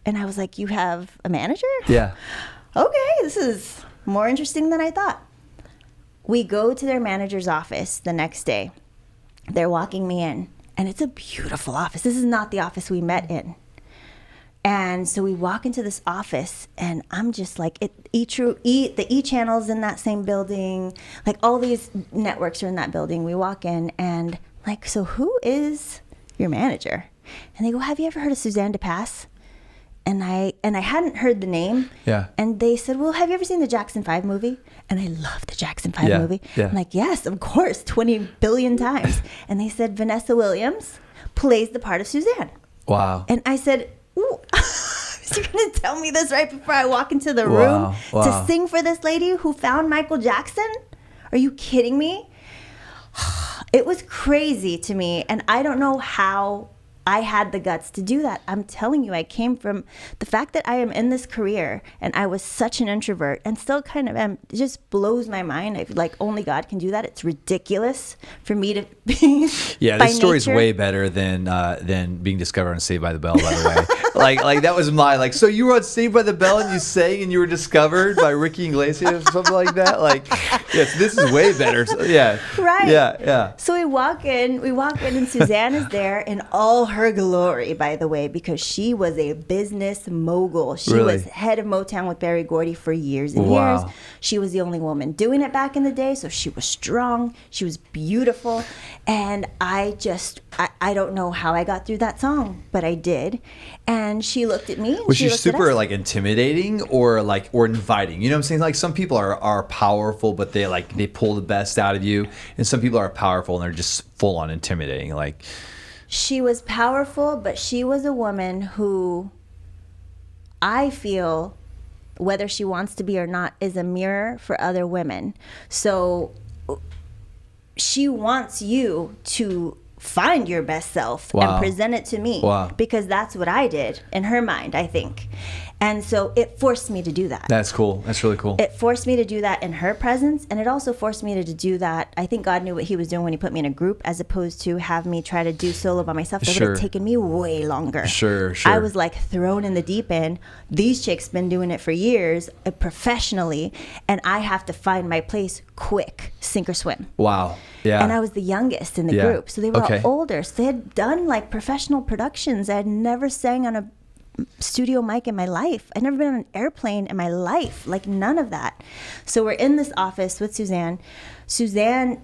And I was like, you have a manager? Yeah. Okay, this is more interesting than I thought. We go to their manager's office the next day. They're walking me in, and it's a beautiful office. This is not the office we met in. And so we walk into this office, and I'm just like, the E channel's in that same building. Like, all these networks are in that building. We walk in, and like, so who is your manager? And they go, have you ever heard of Suzanne DePass? And I hadn't heard the name. Yeah. And they said, well, have you ever seen the Jackson 5 movie? And I love the Jackson 5 movie. Yeah. I'm like, yes, of course, 20 billion times. And they said, Vanessa Williams plays the part of Suzanne. Wow. And I said, ooh, you're going to tell me this right before I walk into the room to sing for this lady who found Michael Jackson? Are you kidding me? It was crazy to me. And I don't know how I had the guts to do that. I'm telling you, I came from the fact that I am in this career, and I was such an introvert and still kind of am. It just blows my mind. I feel like only God can do that. It's ridiculous for me to be. Yeah, this story's way better than being discovered on Saved by the Bell, by the way. like that was my so you were on Saved by the Bell and you sang and you were discovered by Ricky Iglesias or something like that. Like, yes, this is way better. So, yeah. Right. Yeah. So we walk in and Suzanne is there in all her her glory, by the way, because she was a business mogul. She Really? was head of Motown with Berry Gordy for years and Wow. years. She was the only woman doing it back in the day, so she was strong. She was beautiful. And I don't know how I got through that song, but I did. And she looked at me. And Was she looked at super us. like intimidating or inviting? You know what I'm saying? Like some people are powerful, but they pull the best out of you, and some people are powerful and they're just full on intimidating. Like She was powerful, but she was a woman who I feel, whether she wants to be or not, is a mirror for other women. So she wants you to find your best self Wow. and present it to me. Wow. Because that's what I did in her mind, I think. And so it forced me to do that. that's cool. That's really cool. It forced me to do that in her presence, and it also forced me to do that. I think God knew what he was doing when he put me in a group, as opposed to have me try to do solo by myself. That would Sure. have taken me way longer. Sure. I was like thrown in the deep end. These chicks been doing it for years, professionally, and I have to find my place quick, sink or swim. Wow. Yeah. And I was the youngest in the Yeah. group, so they were Okay. all older. So they had done like professional productions. I had never sang on a studio mic in my life. I'd never been on an airplane in my life, like none of that. So we're in this office with Suzanne. Suzanne,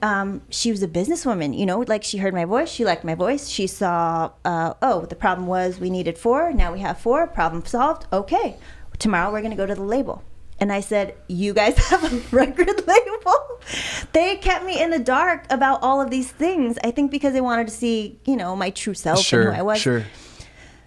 she was a businesswoman, you know, like she heard my voice, she liked my voice. She saw, the problem was we needed 4, now we have 4, problem solved. Okay, tomorrow we're gonna go to the label. And I said, you guys have a record label? They kept me in the dark about all of these things. I think because they wanted to see, you know, my true self and who I was. Sure.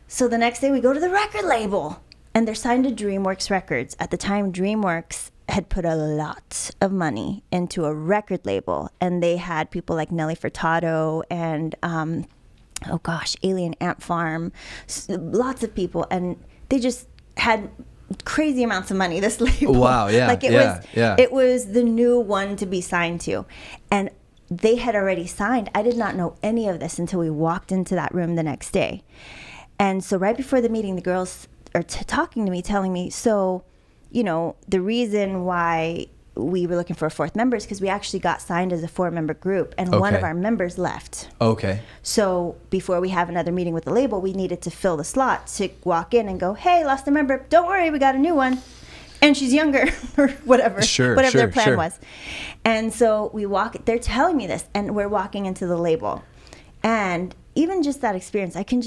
So the next day we go to the record label, and they're signed to DreamWorks Records. At the time, DreamWorks had put a lot of money into a record label, and they had people like Nelly Furtado and, Alien Ant Farm, lots of people, and they just had crazy amounts of money, this label. Wow, yeah, Like it was the new one to be signed to. And they had already signed. I did not know any of this until we walked into that room the next day. And so right before the meeting, the girls are talking to me, telling me, so, you know, the reason why we were looking for a 4th member is because we actually got signed as a 4-member group, and one of Okay. our members left. Okay. So before we have another meeting with the label, we needed to fill the slot to walk in and go, hey, lost a member. Don't worry, we got a new one. And she's younger or whatever. Whatever their plan was. And so we walk, they're telling me this, and we're walking into the label. And even just that experience, I can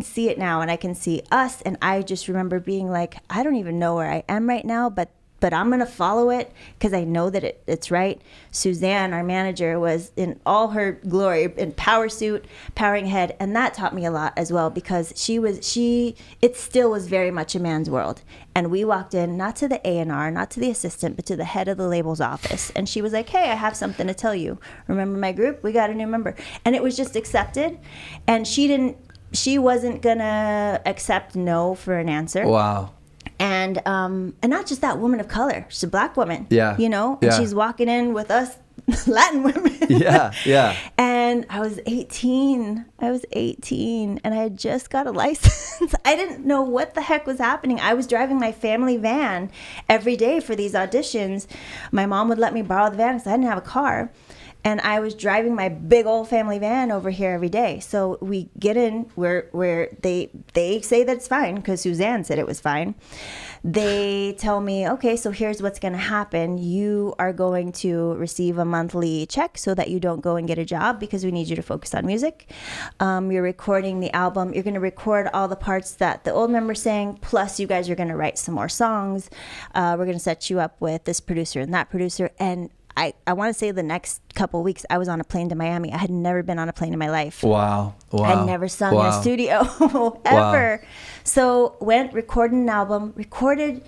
see it now, and I can see us. And I just remember being like, I don't even know where I am right now, but I'm going to follow it because I know that it's right. Suzanne, our manager, was in all her glory, in power suit, powering ahead. And that taught me a lot as well, because it still was very much a man's world. And we walked in, not to the A&R, not to the assistant, but to the head of the label's office. And she was like, hey, I have something to tell you. Remember my group? We got a new member. And it was just accepted. And she wasn't going to accept no for an answer. Wow. And not just that, woman of color. She's a black woman. Yeah. You know? And Yeah. she's walking in with us Latin women. Yeah. And I was 18. And I had just got a license. I didn't know what the heck was happening. I was driving my family van every day for these auditions. My mom would let me borrow the van because I didn't have a car. And I was driving my big old family van over here every day. So we get in where they say that it's fine because Suzanne said it was fine. They tell me, okay, so here's what's going to happen. You are going to receive a monthly check so that you don't go and get a job because we need you to focus on music. You're recording the album. You're going to record all the parts that the old members sang, plus you guys are going to write some more songs. We're going to set you up with this producer and that producer. And I want to say the next couple of weeks, I was on a plane to Miami. I had never been on a plane in my life. Wow. I'd never sung in a studio ever. Wow. So went, recorded an album, it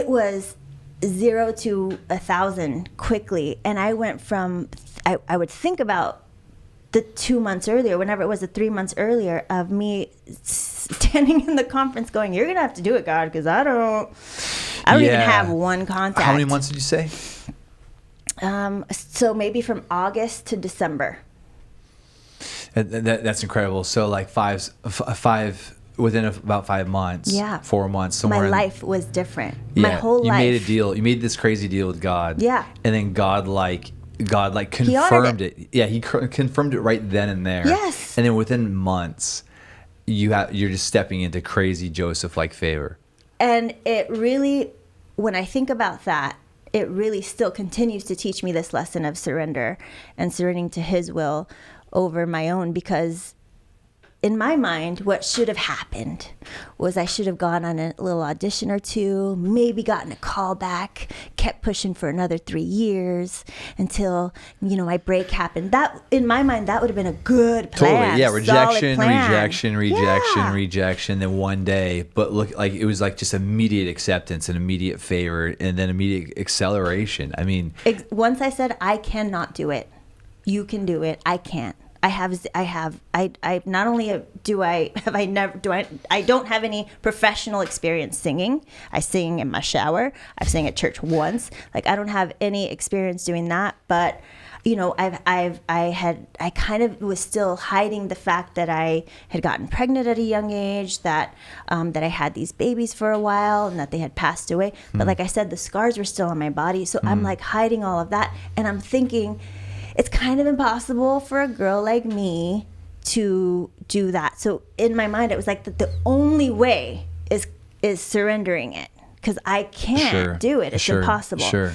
was 0 to 1,000 quickly. And I went from, I would think about the 2 months earlier, whenever it was the 3 months earlier, of me standing in the conference going, you're going to have to do it, God, because I don't even have one contact. How many months did you say? So maybe from August to December. That's incredible. So like five within about 5 months. Yeah. 4 months. My life was different. Yeah, My whole life. You made a deal. You made this crazy deal with God. Yeah. And then God God like confirmed it. Yeah, he confirmed it right then and there. Yes. And then within months, you're just stepping into crazy Joseph-like favor. And it really, when I think about that, it really still continues to teach me this lesson of surrender and surrendering to his will over my own, because in my mind, what should have happened was I should have gone on a little audition or two, maybe gotten a call back, kept pushing for another 3 years until, my break happened. That, in my mind, that would have been a good plan. Totally, yeah. Rejection. Then one day, but look, like it was like just immediate acceptance and immediate favor, and then immediate acceleration. I mean, once I said, I cannot do it. You can do it. I can't. I not only I don't have any professional experience singing. I sing in my shower. I've sang at church once. Like, I don't have any experience doing that, but I kind of was still hiding the fact that I had gotten pregnant at a young age, that I had these babies for a while and that they had passed away. But like I said, the scars were still on my body. So I'm like hiding all of that. And I'm thinking, it's kind of impossible for a girl like me to do that. So in my mind, it was like the only way is surrendering it, because I can't do it. It's impossible. Sure.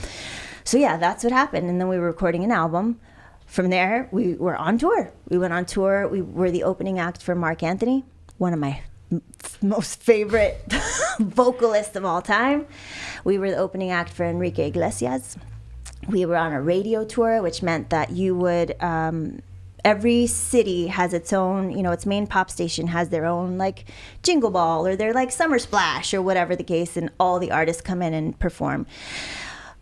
So yeah, that's what happened. And then we were recording an album. From there, we were on tour. We went on tour. We were the opening act for Mark Anthony, one of my most favorite vocalists of all time. We were the opening act for Enrique Iglesias. We were on a radio tour, which meant that you would, every city has its own, its main pop station has their own like Jingle Ball or their like Summer Splash or whatever the case, and all the artists come in and perform.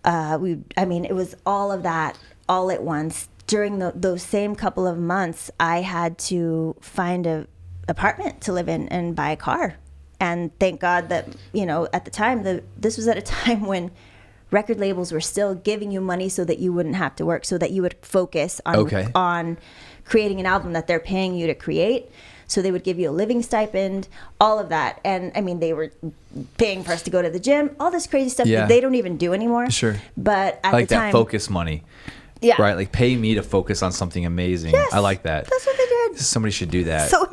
It was all of that all at once. During those same couple of months, I had to find an apartment to live in and buy a car. And thank God that, at the time, this was at a time when record labels were still giving you money so that you wouldn't have to work, so that you would focus on creating an album that they're paying you to create. So they would give you a living stipend, all of that. And they were paying for us to go to the gym, all this crazy stuff that they don't even do anymore. Sure. But at I like the time, that focus money. Yeah. Right. Like, pay me to focus on something amazing. Yes, I like that. That's what they did. Somebody should do that. So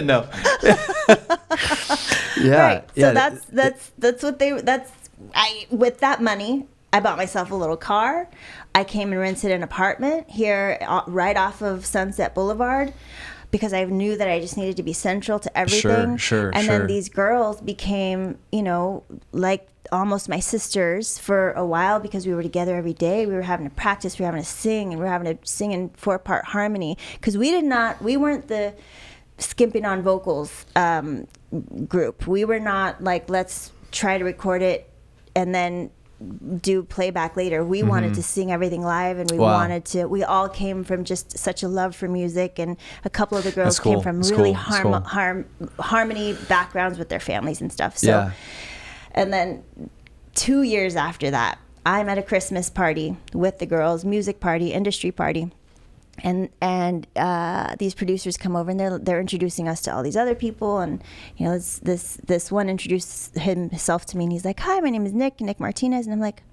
No. Right. So that's what with that money, I bought myself a little car. I came and rented an apartment here right off of Sunset Boulevard, because I knew that I just needed to be central to everything. Sure. Then these girls became, like almost my sisters for a while, because we were together every day. We were having to practice, we were having to sing, and we were having to sing in 4-part harmony, because we weren't the skimping on vocals group. We were not like, let's try to record it and then do playback later. We wanted to sing everything live, and we all came from just such a love for music, and a couple of the girls came from really harmony backgrounds with their families and stuff. So, and then 2 years after that, I'm at a Christmas party with the girls, music party, industry party. And these producers come over, and they're introducing us to all these other people, and this one introduced himself to me, and he's like, "Hi, my name is Nick Martinez," and I'm like,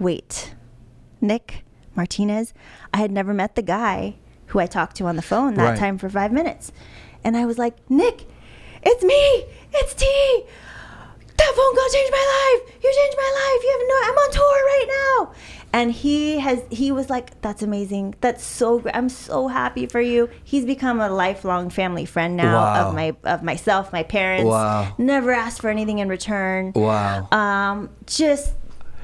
"Wait, Nick Martinez?" I had never met the guy who I talked to on the phone that time for 5 minutes, and I was like, "Nick, it's me, it's T. That phone call changed my life. You changed my life. You have I'm on tour right now." And he was like, "That's amazing. That's so great. I'm so happy for you." He's become a lifelong family friend now of myself, my parents. Wow. Never asked for anything in return. Wow. Just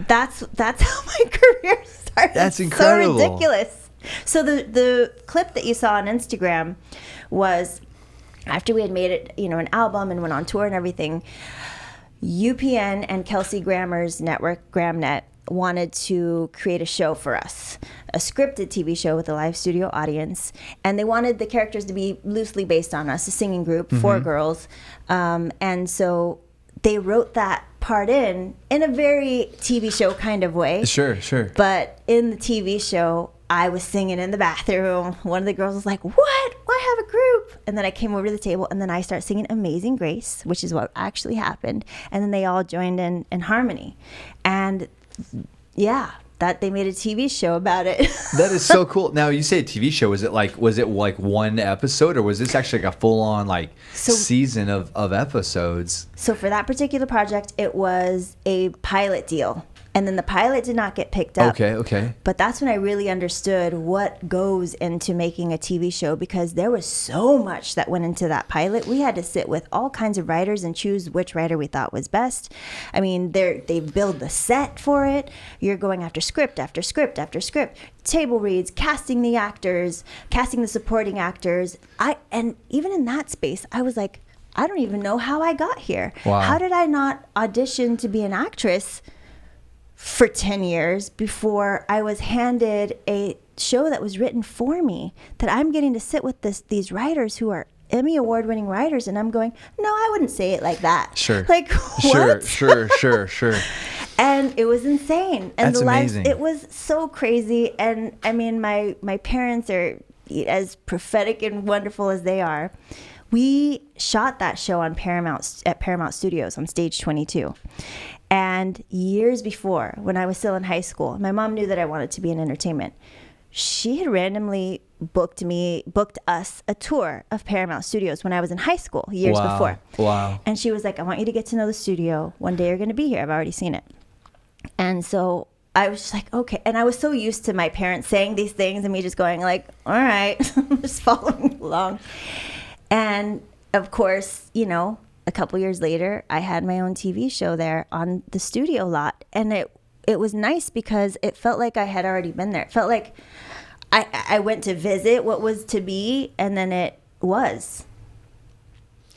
that's how my career started. That's incredible. So ridiculous. So the clip that you saw on Instagram was after we had made it, an album and went on tour and everything. UPN and Kelsey Grammer's network, Gramnet, wanted to create a show for us, a scripted TV show with a live studio audience, and they wanted the characters to be loosely based on us, a singing group, 4 girls, and so they wrote that part in a very TV show kind of way. Sure. But in the TV show, I was singing in the bathroom. One of the girls was like, "What? I have a group." And then I came over to the table, and then I started singing Amazing Grace, which is what actually happened. And then they all joined in harmony. And yeah, that they made a TV show about it. That is so cool. Now, you say a TV show. Was it like one episode, or was this actually like a full on season of episodes? So for that particular project, it was a pilot deal. And then the pilot did not get picked up. Okay. But that's when I really understood what goes into making a TV show, because there was so much that went into that pilot. We had to sit with all kinds of writers and choose which writer we thought was best. I mean, they build the set for it. You're going after script after script after script, table reads, casting the actors, casting the supporting actors. And even in that space, I was like, I don't even know how I got here. Wow. How did I not audition to be an actress for 10 years before I was handed a show that was written for me, that I'm getting to sit with these writers who are Emmy award-winning writers, and I'm going, no, I wouldn't say it like that. Sure. Like, what? Sure. And it was insane. And That's amazing. It was so crazy. And I mean, my parents are as prophetic and wonderful as they are. We shot that show on Paramount Studios on Stage 22. And years before, when I was still in high school, my mom knew that I wanted to be in entertainment. She had randomly booked us a tour of Paramount Studios when I was in high school years before. Wow. And she was like, I want you to get to know the studio. One day you're going to be here. I've already seen it. And so I was just like, okay. And I was so used to my parents saying these things and me just going like, all right, just following along. And of course, a couple years later, I had my own TV show there on the studio lot. And it was nice because it felt like I had already been there. It felt like I went to visit what was to be, and then it was.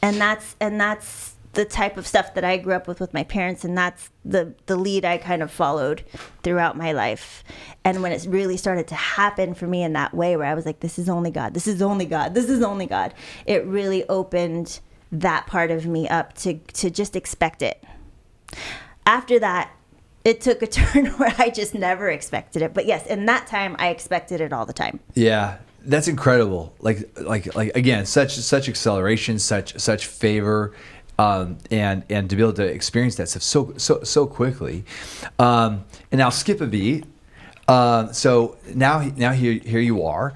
And that's the type of stuff that I grew up with my parents, and that's the lead I kind of followed throughout my life. And when it really started to happen for me in that way, where I was like, this is only God, this is only God, this is only God, it really opened that part of me up to just expect it. After that, it took a turn where I just never expected it. But yes, in that time, I expected it all the time. Yeah, that's incredible. Like again, such acceleration, such favor, and to be able to experience that stuff so quickly. And now skip a beat. So now here you are,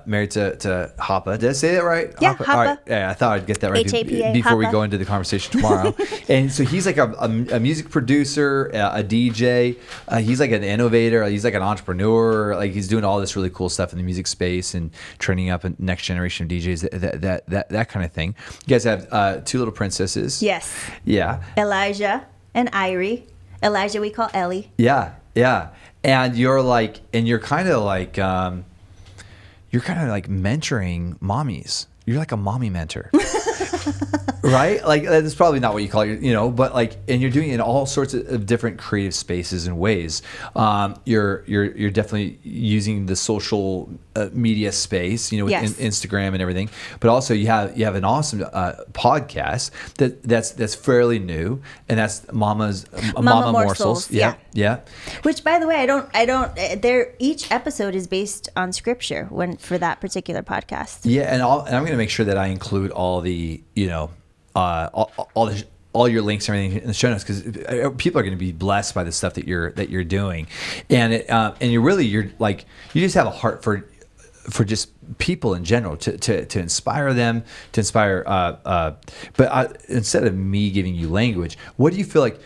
married to Hapa. Did I say that right? Yeah, Hapa. Hapa. All right. Yeah, I thought I'd get that right H-A-P-A, before we Hapa. go into the conversation tomorrow. And so he's like a music producer, a DJ. He's like an innovator. He's like an entrepreneur. Like he's doing all this really cool stuff in the music space and training up a next generation of DJs. That kind of thing. You guys have two little princesses. Yes. Yeah. Elijah and Irie. Elijah we call Ellie. Yeah. And you're kind of like mentoring mommies. You're like a mommy mentor. Right? Like that's probably not what you call it, but and you're doing it in all sorts of different creative spaces and ways. You're definitely using the social media space, with Yes. Instagram and everything. But also you have an awesome podcast that's fairly new, and that's Mama Morsels. Yeah. Which, by the way, I don't. Each episode is based on scripture for that particular podcast. Yeah, and I'm going to make sure that I include all the all your links and everything in the show notes, because people are going to be blessed by the stuff that you're doing, and you just have a heart for just people in general, to inspire them, to inspire. But instead of me giving you language, what do you feel like?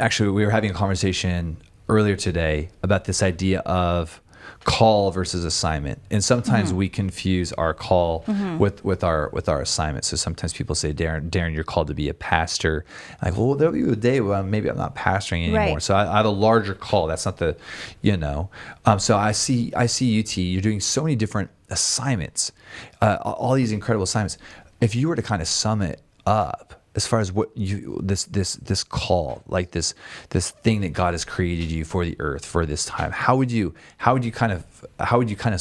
Actually, we were having a conversation earlier today about this idea of call versus assignment, and sometimes we confuse our call with our assignment. So sometimes people say, Darren, you're called to be a pastor. Like, well, there'll be a day when maybe I'm not pastoring anymore. Right. So I have a larger call. That's not the, So I see UT. You're doing so many different assignments, all these incredible assignments. If you were to kind of sum it up, as far as what this call, like this thing that God has created you for the earth for this time, how would you kind of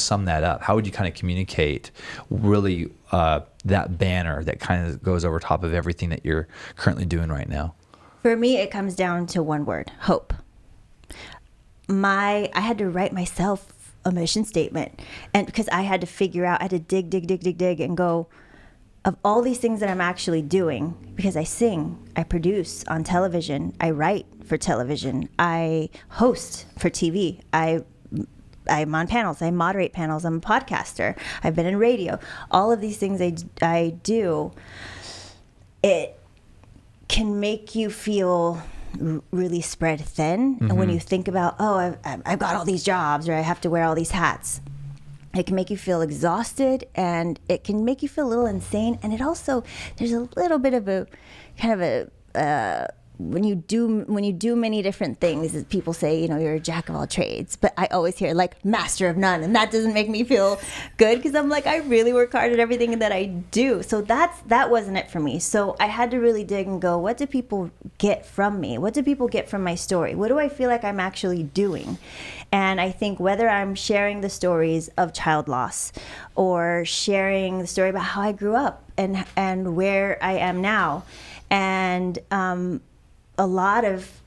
sum that up? How would you kind of communicate really that banner that kind of goes over top of everything that you're currently doing right now? For me, it comes down to one word: hope. I had to write myself a mission statement, and because I had to figure out, I had to dig and go, of all these things that I'm actually doing, because I sing, I produce on television, I write for television, I host for TV, I'm on panels, I moderate panels, I'm a podcaster, I've been in radio, all of these things I do, it can make you feel really spread thin. And when you think about, oh, I've got all these jobs, or I have to wear all these hats, it can make you feel exhausted, and it can make you feel a little insane. And it also, there's a little bit of a kind of a when you do many different things, as people say, you know, you're a jack of all trades, but I always hear like master of none, and that doesn't make me feel good, because I'm like, I really work hard at everything that I do. So that wasn't it for me. So I had to really dig and go, what do people get from me? What do people get from my story? What do I feel like I'm actually doing? And I think whether I'm sharing the stories of child loss, or sharing the story about how I grew up and where I am now, and a lot of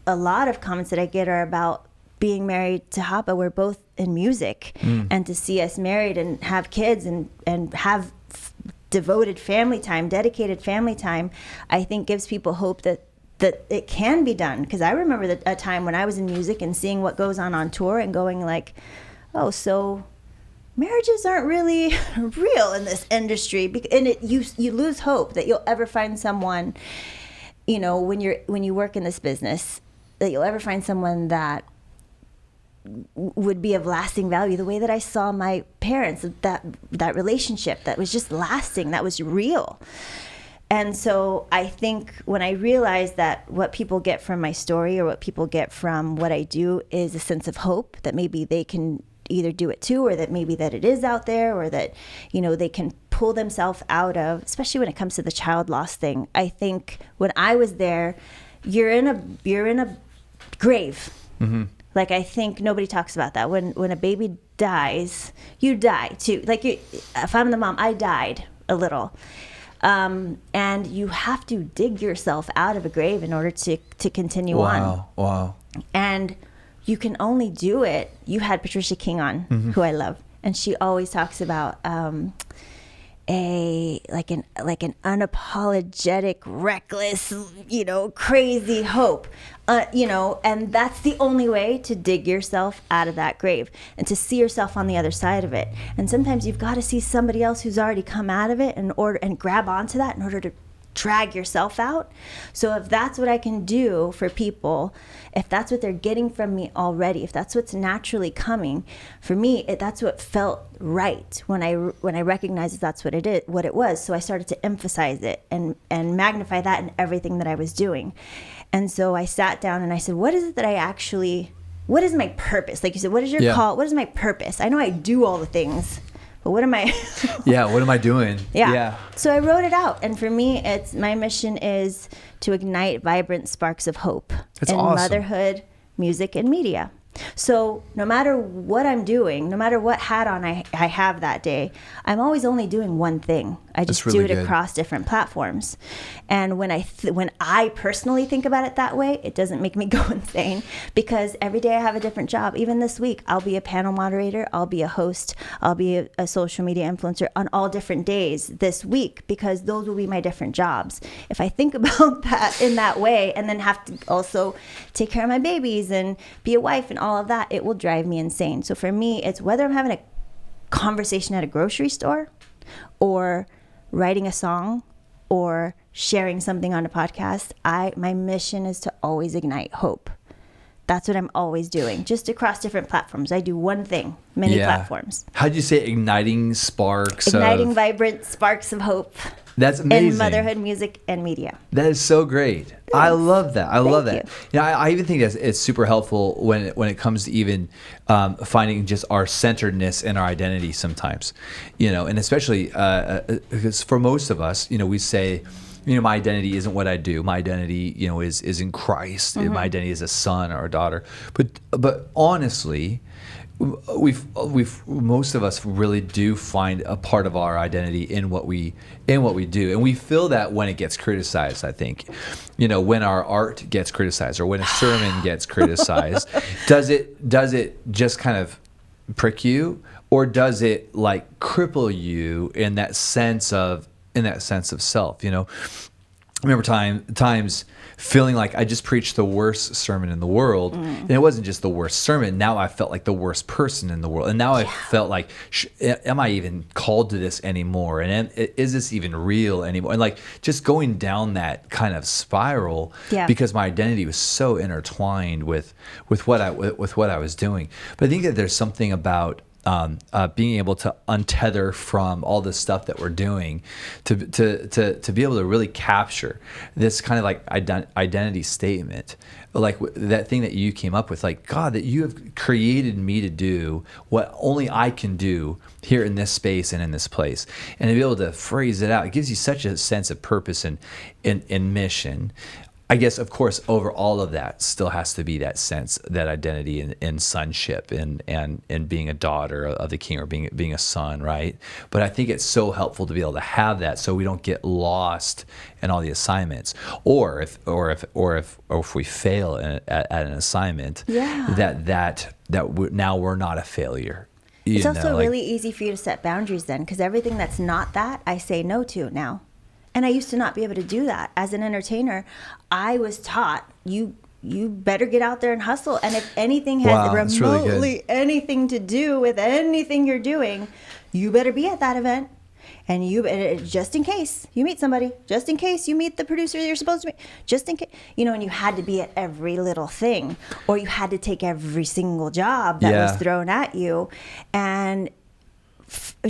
comments that I get are about being married to Hapa. We're both in music, and to see us married and have kids and have devoted family time, dedicated family time, I think gives people hope that it can be done. Because I remember a time when I was in music and seeing what goes on tour and going like, oh, so marriages aren't really real in this industry. And you lose hope that you'll ever find someone, you know, when you work in this business, that you'll ever find someone that would be of lasting value, the way that I saw my parents, that relationship that was just lasting, that was real. And so I think when I realized that what people get from my story, or what people get from what I do, is a sense of hope that maybe they can either do it too, or that maybe that it is out there, or that, you know, they can pull themselves out of, especially when it comes to the child loss thing. I think when I was there, you're in a grave. Like, I think nobody talks about that. When a baby dies, you die too. Like, if I'm the mom, I died a little. And you have to dig yourself out of a grave in order to continue on. Wow. And you can only do it. You had Patricia King on, who I love, and she always talks about an unapologetic, reckless, you know, crazy hope, you know, and that's the only way to dig yourself out of that grave and to see yourself on the other side of it. And sometimes you've got to see somebody else who's already come out of it and grab onto that in order to drag yourself out. So if that's what I can do for people, if that's what they're getting from me already, if that's what's naturally coming for me, that's what felt right when I recognized that's what it was. So I started to emphasize it and magnify that in everything that I was doing. And so I sat down and I said, what is it that what is my purpose? Like you said, what is your call? What is my purpose? I know I do all the things, but what am I? What am I doing? Yeah. So I wrote it out. And for me, my mission is to ignite vibrant sparks of hope in motherhood, music, and media. So no matter what I'm doing, no matter what hat on I have that day, I'm always only doing one thing. I just do it across different platforms. And when I personally think about it that way, it doesn't make me go insane, because every day I have a different job. Even this week, I'll be a panel moderator, I'll be a host, I'll be a social media influencer on all different days this week, because those will be my different jobs. If I think about that in that way, and then have to also take care of my babies and be a wife and all of that, it will drive me insane. So for me, it's whether I'm having a conversation at a grocery store, or writing a song, or sharing something on a podcast, my mission is to always ignite hope. That's what I'm always doing, just across different platforms. I do one thing, many platforms. How'd you say igniting sparks? Igniting vibrant sparks of hope. That's amazing. In motherhood, music, and media. That is so great. Thanks. I love that. I love that. You know, I even think it's super helpful when it comes to even finding just our centeredness and our identity sometimes. You know, and especially because for most of us, you know, we say, you know, my identity isn't what I do. My identity, you know, is in Christ. My identity is a son or a daughter. But honestly, most of us really do find a part of our identity in what we do, and we feel that when it gets criticized. I think, you know, when our art gets criticized, or when a sermon gets criticized, does it just kind of prick you, or does it like cripple you in that sense of sense of self. I remember times feeling like I just preached the worst sermon in the world, and it wasn't just the worst sermon. Now I felt like the worst person in the world, and now I felt like, am I even called to this anymore? And is this even real anymore? And like just going down that kind of spiral, because my identity was so intertwined with what I was doing. But I think that there's something about being able to untether from all this stuff that we're doing to be able to really capture this kind of like identity statement, like that thing that you came up with, like, God, that you have created me to do what only I can do here in this space and in this place, and to be able to phrase it out, it gives you such a sense of purpose and mission. I guess, of course, over all of that still has to be that sense, that identity in sonship and being a daughter of the King, or being a son, right? But I think it's so helpful to be able to have that, so we don't get lost in all the assignments, or if we fail at an assignment, now we're not a failure. It's also really easy for you to set boundaries then, because everything that's not that, I say no to now. And I used to not be able to do that. As an entertainer, I was taught, you better get out there and hustle. And if anything has remotely anything to do with anything you're doing, you better be at that event. And just in case you meet somebody, just in case you meet the producer you're supposed to meet, just in case, and you had to be at every little thing, or you had to take every single job that was thrown at you. And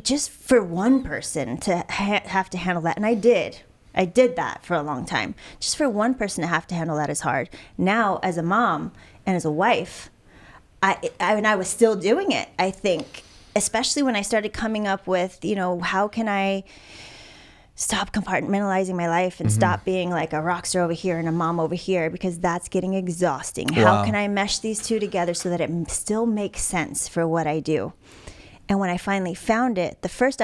just for one person to have to handle that, and I did that for a long time. Just for one person to have to handle that is hard. Now, as a mom and as a wife, I was still doing it, I think, especially when I started coming up with, how can I stop compartmentalizing my life and stop being like a rock star over here and a mom over here, because that's getting exhausting. How can I mesh these two together so that it still makes sense for what I do? And when I finally found it, the first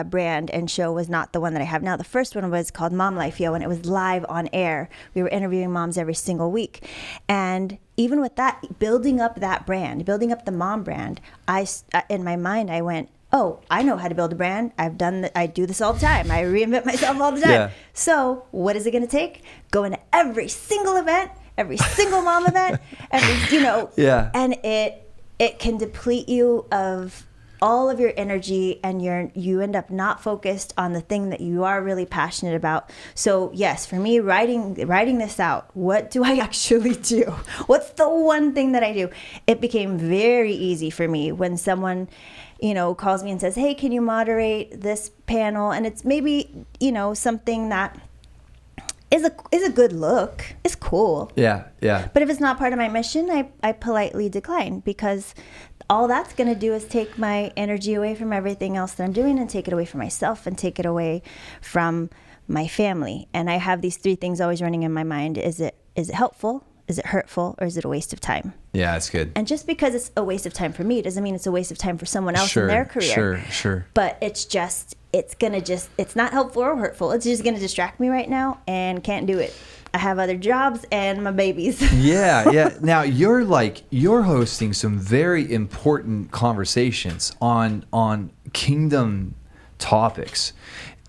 brand and show was not the one that I have now. The first one was called Mom Life Yo, and it was live on air. We were interviewing moms every single week. And even with that, building up that brand, building up the mom brand, in my mind, I went, oh, I know how to build a brand. I do this all the time. I reinvent myself all the time. Yeah. So what is it going to take? Go into every single event, every single mom event, and it can deplete you of all of your energy, and you end up not focused on the thing that you are really passionate about. So yes, for me, writing this out, what do I actually do? What's the one thing that I do? It became very easy for me when someone, calls me and says, hey, can you moderate this panel? And it's maybe, something that is a good look. It's cool. Yeah. But if it's not part of my mission, I politely decline, because all that's going to do is take my energy away from everything else that I'm doing, and take it away from myself, and take it away from my family. And I have these three things always running in my mind. Is it helpful? Is it hurtful? Or is it a waste of time? Yeah, that's good. And just because it's a waste of time for me doesn't mean it's a waste of time for someone else in their career. Sure. But it's not helpful or hurtful. It's just going to distract me right now, and can't do it. I have other jobs and my babies. Yeah. Now you're hosting some very important conversations on kingdom topics,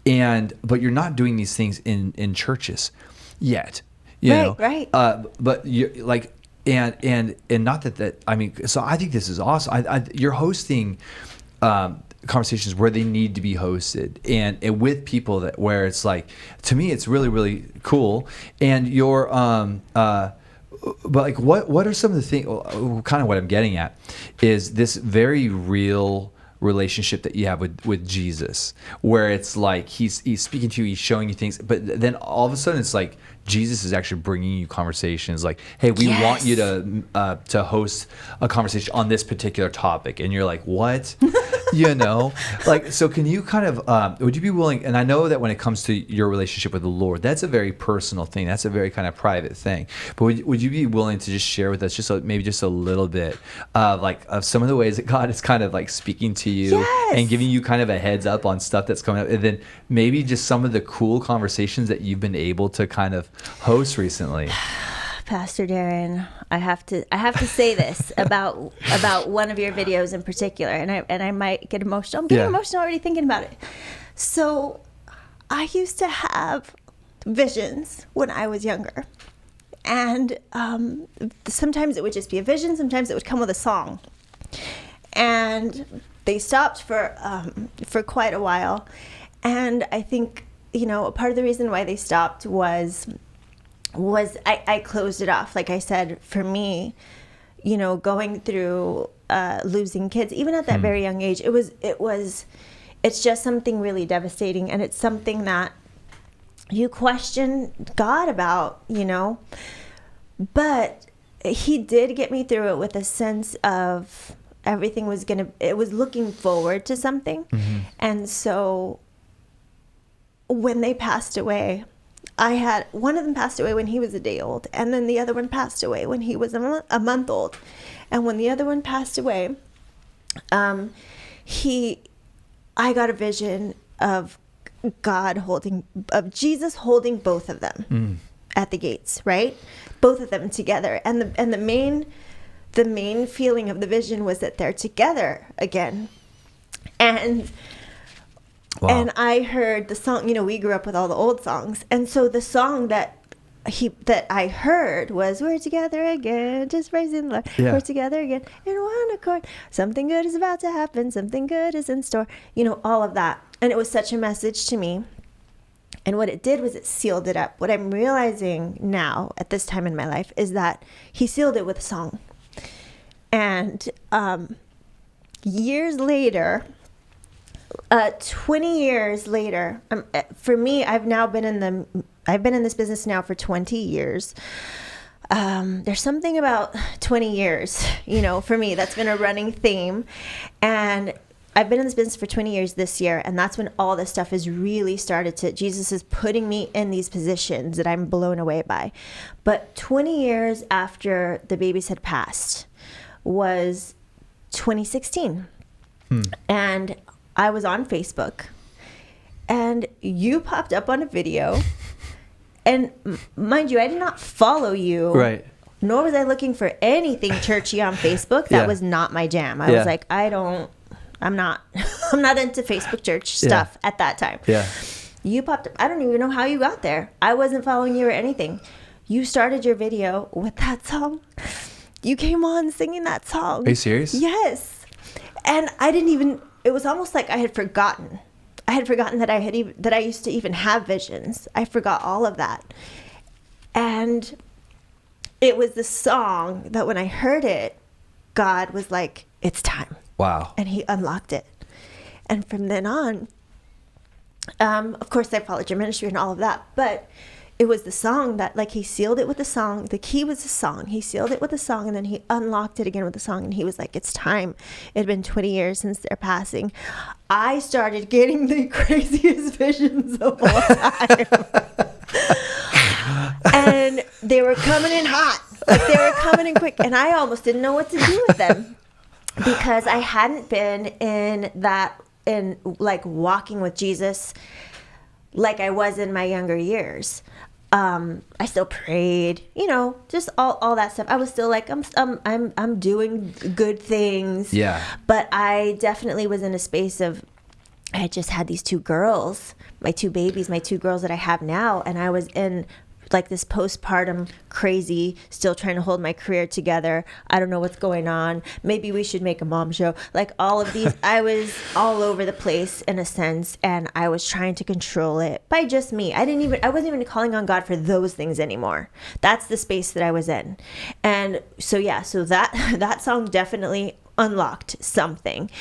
but you're not doing these things in churches yet. Right. But you're like, and not that I mean. So I think this is awesome. You're hosting conversations where they need to be hosted, and with people where it's like, to me, it's really, really cool. And you're but like, what are some of the things? Kind of what I'm getting at is this very real relationship that you have with Jesus, where it's like he's speaking to you, he's showing you things, but then all of a sudden it's like Jesus is actually bringing you conversations like, hey, we want you to host a conversation on this particular topic, and you're like, what? Like, so can you kind of would you be willing, and I know that when it comes to your relationship with the Lord, that's a very personal thing, that's a very kind of private thing, but would you be willing to just share with us maybe just a little bit of some of the ways that God is kind of like speaking to you and giving you kind of a heads up on stuff that's coming up, and then maybe just some of the cool conversations that you've been able to kind of host recently? Pastor Darren, I have to say this about one of your videos in particular, and I might get emotional. I'm getting emotional already thinking about it. So I used to have visions when I was younger. And sometimes it would just be a vision. Sometimes it would come with a song. And they stopped for quite a while. And I think, a part of the reason why they stopped was I closed it off. Like I said, for me, going through losing kids, even at that very young age, it's just something really devastating. And it's something that you question God about, but he did get me through it with a sense of everything it was looking forward to something. Mm-hmm. And so when they passed away, one of them passed away when he was a day old, and then the other one passed away when he was a month old. And when the other one passed away, I got a vision of Jesus holding both of them at the gates, right? Both of them together. And the main feeling of the vision was that they're together again. And wow. And I heard the song, we grew up with all the old songs. And so the song that I heard was, we're together again, just praising the Lord. Yeah. We're together again in one accord. Something good is about to happen. Something good is in store. All of that. And it was such a message to me. And what it did was it sealed it up. What I'm realizing now at this time in my life is that he sealed it with a song. And years later, 20 years later, for me, I've been in this business now for 20 years. There's something about 20 years, for me, that's been a running theme. And I've been in this business for 20 years this year, and that's when all this stuff has really started Jesus is putting me in these positions that I'm blown away by. But 20 years after the babies had passed was 2016. And I was on Facebook, and you popped up on a video. And mind you, I did not follow you. Right. Nor was I looking for anything churchy on Facebook. That was not my jam. I was like, I'm not into Facebook church stuff at that time. Yeah. You popped up. I don't even know how you got there. I wasn't following you or anything. You started your video with that song. You came on singing that song. Are you serious? Yes. And it was almost like I had forgotten. I had forgotten that I used to even have visions. I forgot all of that. And it was the song that when I heard it, God was like, it's time. Wow. And he unlocked it. And from then on, of course, I followed your ministry and all of that. But it was the song that, he sealed it with the song. The key was the song. He sealed it with the song, and then he unlocked it again with the song. And he was like, it's time. It had been 20 years since their passing. I started getting the craziest visions of all time. And they were coming in hot. They were coming in quick. And I almost didn't know what to do with them because I hadn't been in walking with Jesus like I was in my younger years. I still prayed, just all that stuff. I was still like, I'm doing good things. Yeah. But I definitely was in a space of, I had just had these two girls, my two babies, my two girls that I have now. And I was in this postpartum crazy, still trying to hold my career together. I don't know what's going on. Maybe we should make a mom show. All of these, I was all over the place in a sense, and I was trying to control it by just me. I wasn't even calling on God for those things anymore. That's the space that I was in. And so that song definitely unlocked something.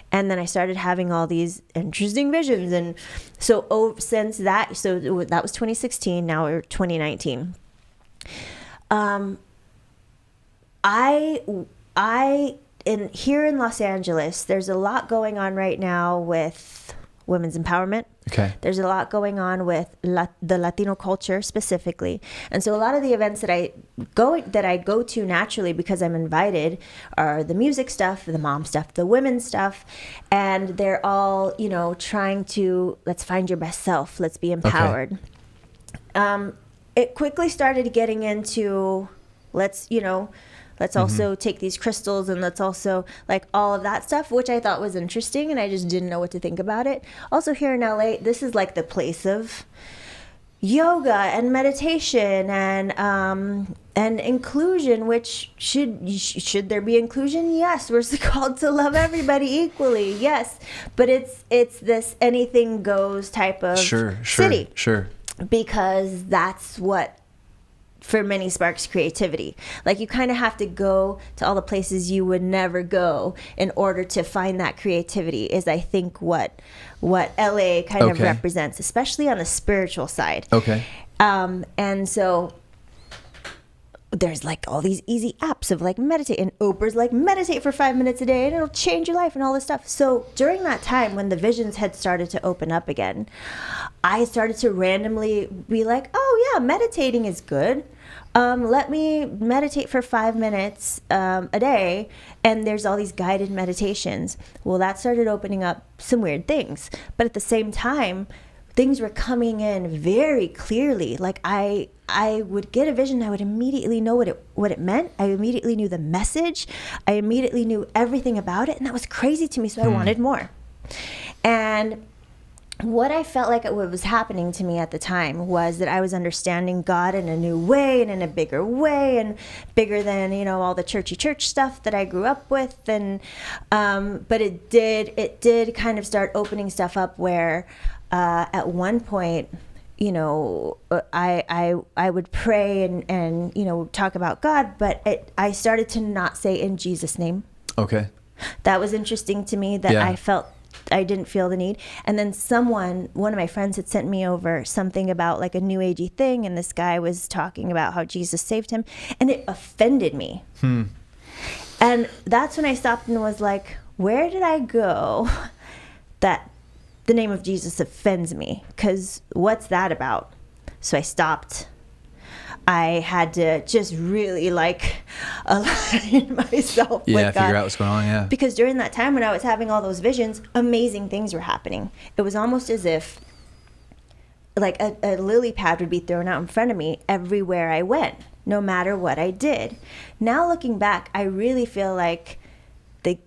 And then I started having all these interesting visions. And so since that, that was 2016, now we're 2019. Here in Los Angeles, there's a lot going on right now with women's empowerment. Okay. There's a lot going on with the Latino culture specifically. And so a lot of the events that I go to naturally because I'm invited are the music stuff, the mom stuff, the women stuff. And they're all, trying to, let's find your best self. Let's be empowered. Okay. It quickly started getting into, let's Let's also take these crystals and let's also like all of that stuff, which I thought was interesting, and I just didn't know what to think about it. Also here in LA, this is like the place of yoga and meditation and inclusion, which should there be inclusion? Yes, we're called to love everybody equally. Yes, but it's this anything goes type of city. Sure. Because that's what for many sparks creativity. Like you kind of have to go to all the places you would never go in order to find that creativity, is I think what LA kind of represents, especially on the spiritual side. Okay. And so there's like all these easy apps of like meditate, and Oprah's like meditate for 5 minutes a day and it'll change your life and all this stuff. So during that time when the visions had started to open up again, I started to randomly be like, oh yeah, meditating is good. Let me meditate for 5 minutes a day. And there's all these guided meditations. Well, that started opening up some weird things. But at the same time, things were coming in very clearly. Like I would get a vision, I would immediately know what it meant. I immediately knew the message. I immediately knew everything about it, and that was crazy to me. So I wanted more. And what I felt like what was happening to me at the time was that I was understanding God in a new way and in a bigger way, and bigger than, all the church stuff that I grew up with. And but it did kind of start opening stuff up where at one point, I would pray and talk about God, but I started to not say in Jesus' name. Okay. That was interesting to me, that I didn't feel the need. And then one of my friends had sent me over something about like a new agey thing, and this guy was talking about how Jesus saved him, and it offended me. And that's when I stopped and was like, where did I go that the name of Jesus offends me? Because what's that about? So I stopped. I had to just really align myself with God. Figure out what's going on. Yeah. Because during that time when I was having all those visions, amazing things were happening. It was almost as if like a lily pad would be thrown out in front of me everywhere I went, no matter what I did. Now looking back, I really feel like the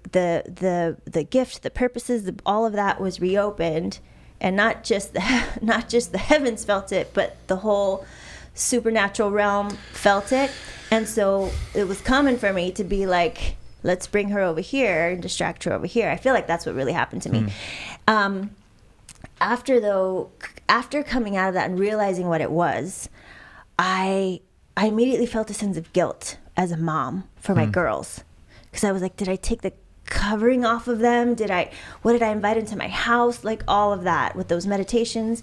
gift, the purposes, all of that was reopened, and not just the heavens felt it, but the whole supernatural realm felt it. And so it was common for me to be like, let's bring her over here and distract her over here. I feel like that's what really happened to me. After coming out of that and realizing what it was, I immediately felt a sense of guilt as a mom for my girls. Because I was like, did I take the covering off of them? What did I invite into my house? Like all of that with those meditations.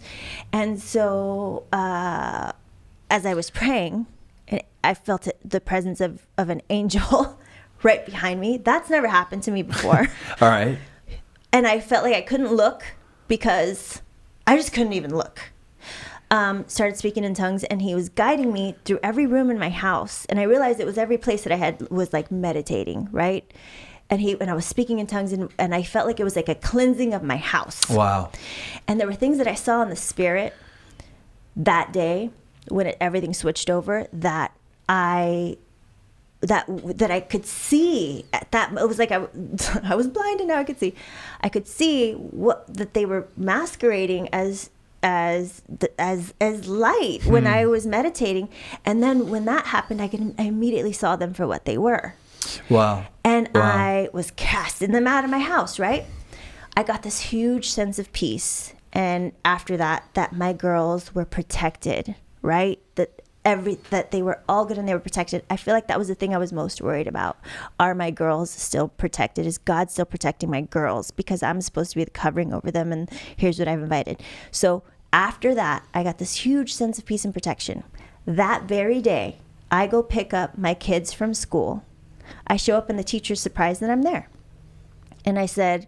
And so as I was praying, I felt the presence of an angel right behind me. That's never happened to me before. All right. And I felt like I couldn't look because I just couldn't even look. Started speaking in tongues, and he was guiding me through every room in my house. And I realized it was every place that I had was like meditating, right? And I was speaking in tongues, and I felt like it was like a cleansing of my house. Wow. And there were things that I saw in the spirit that day when everything switched over that I could see. It was like I was blind, and now I could see. I could see that they were masquerading as light when I was meditating. And then when that happened, I immediately saw them for what they were. Wow. And I was casting them out of my house, right? I got this huge sense of peace. And after that my girls were protected, right? That they were all good and they were protected. I feel like that was the thing I was most worried about. Are my girls still protected? Is God still protecting my girls? Because I'm supposed to be the covering over them, and here's what I've invited. So after that, I got this huge sense of peace and protection. That very day, I go pick up my kids from school. I show up and the teacher's surprised that I'm there. And I said,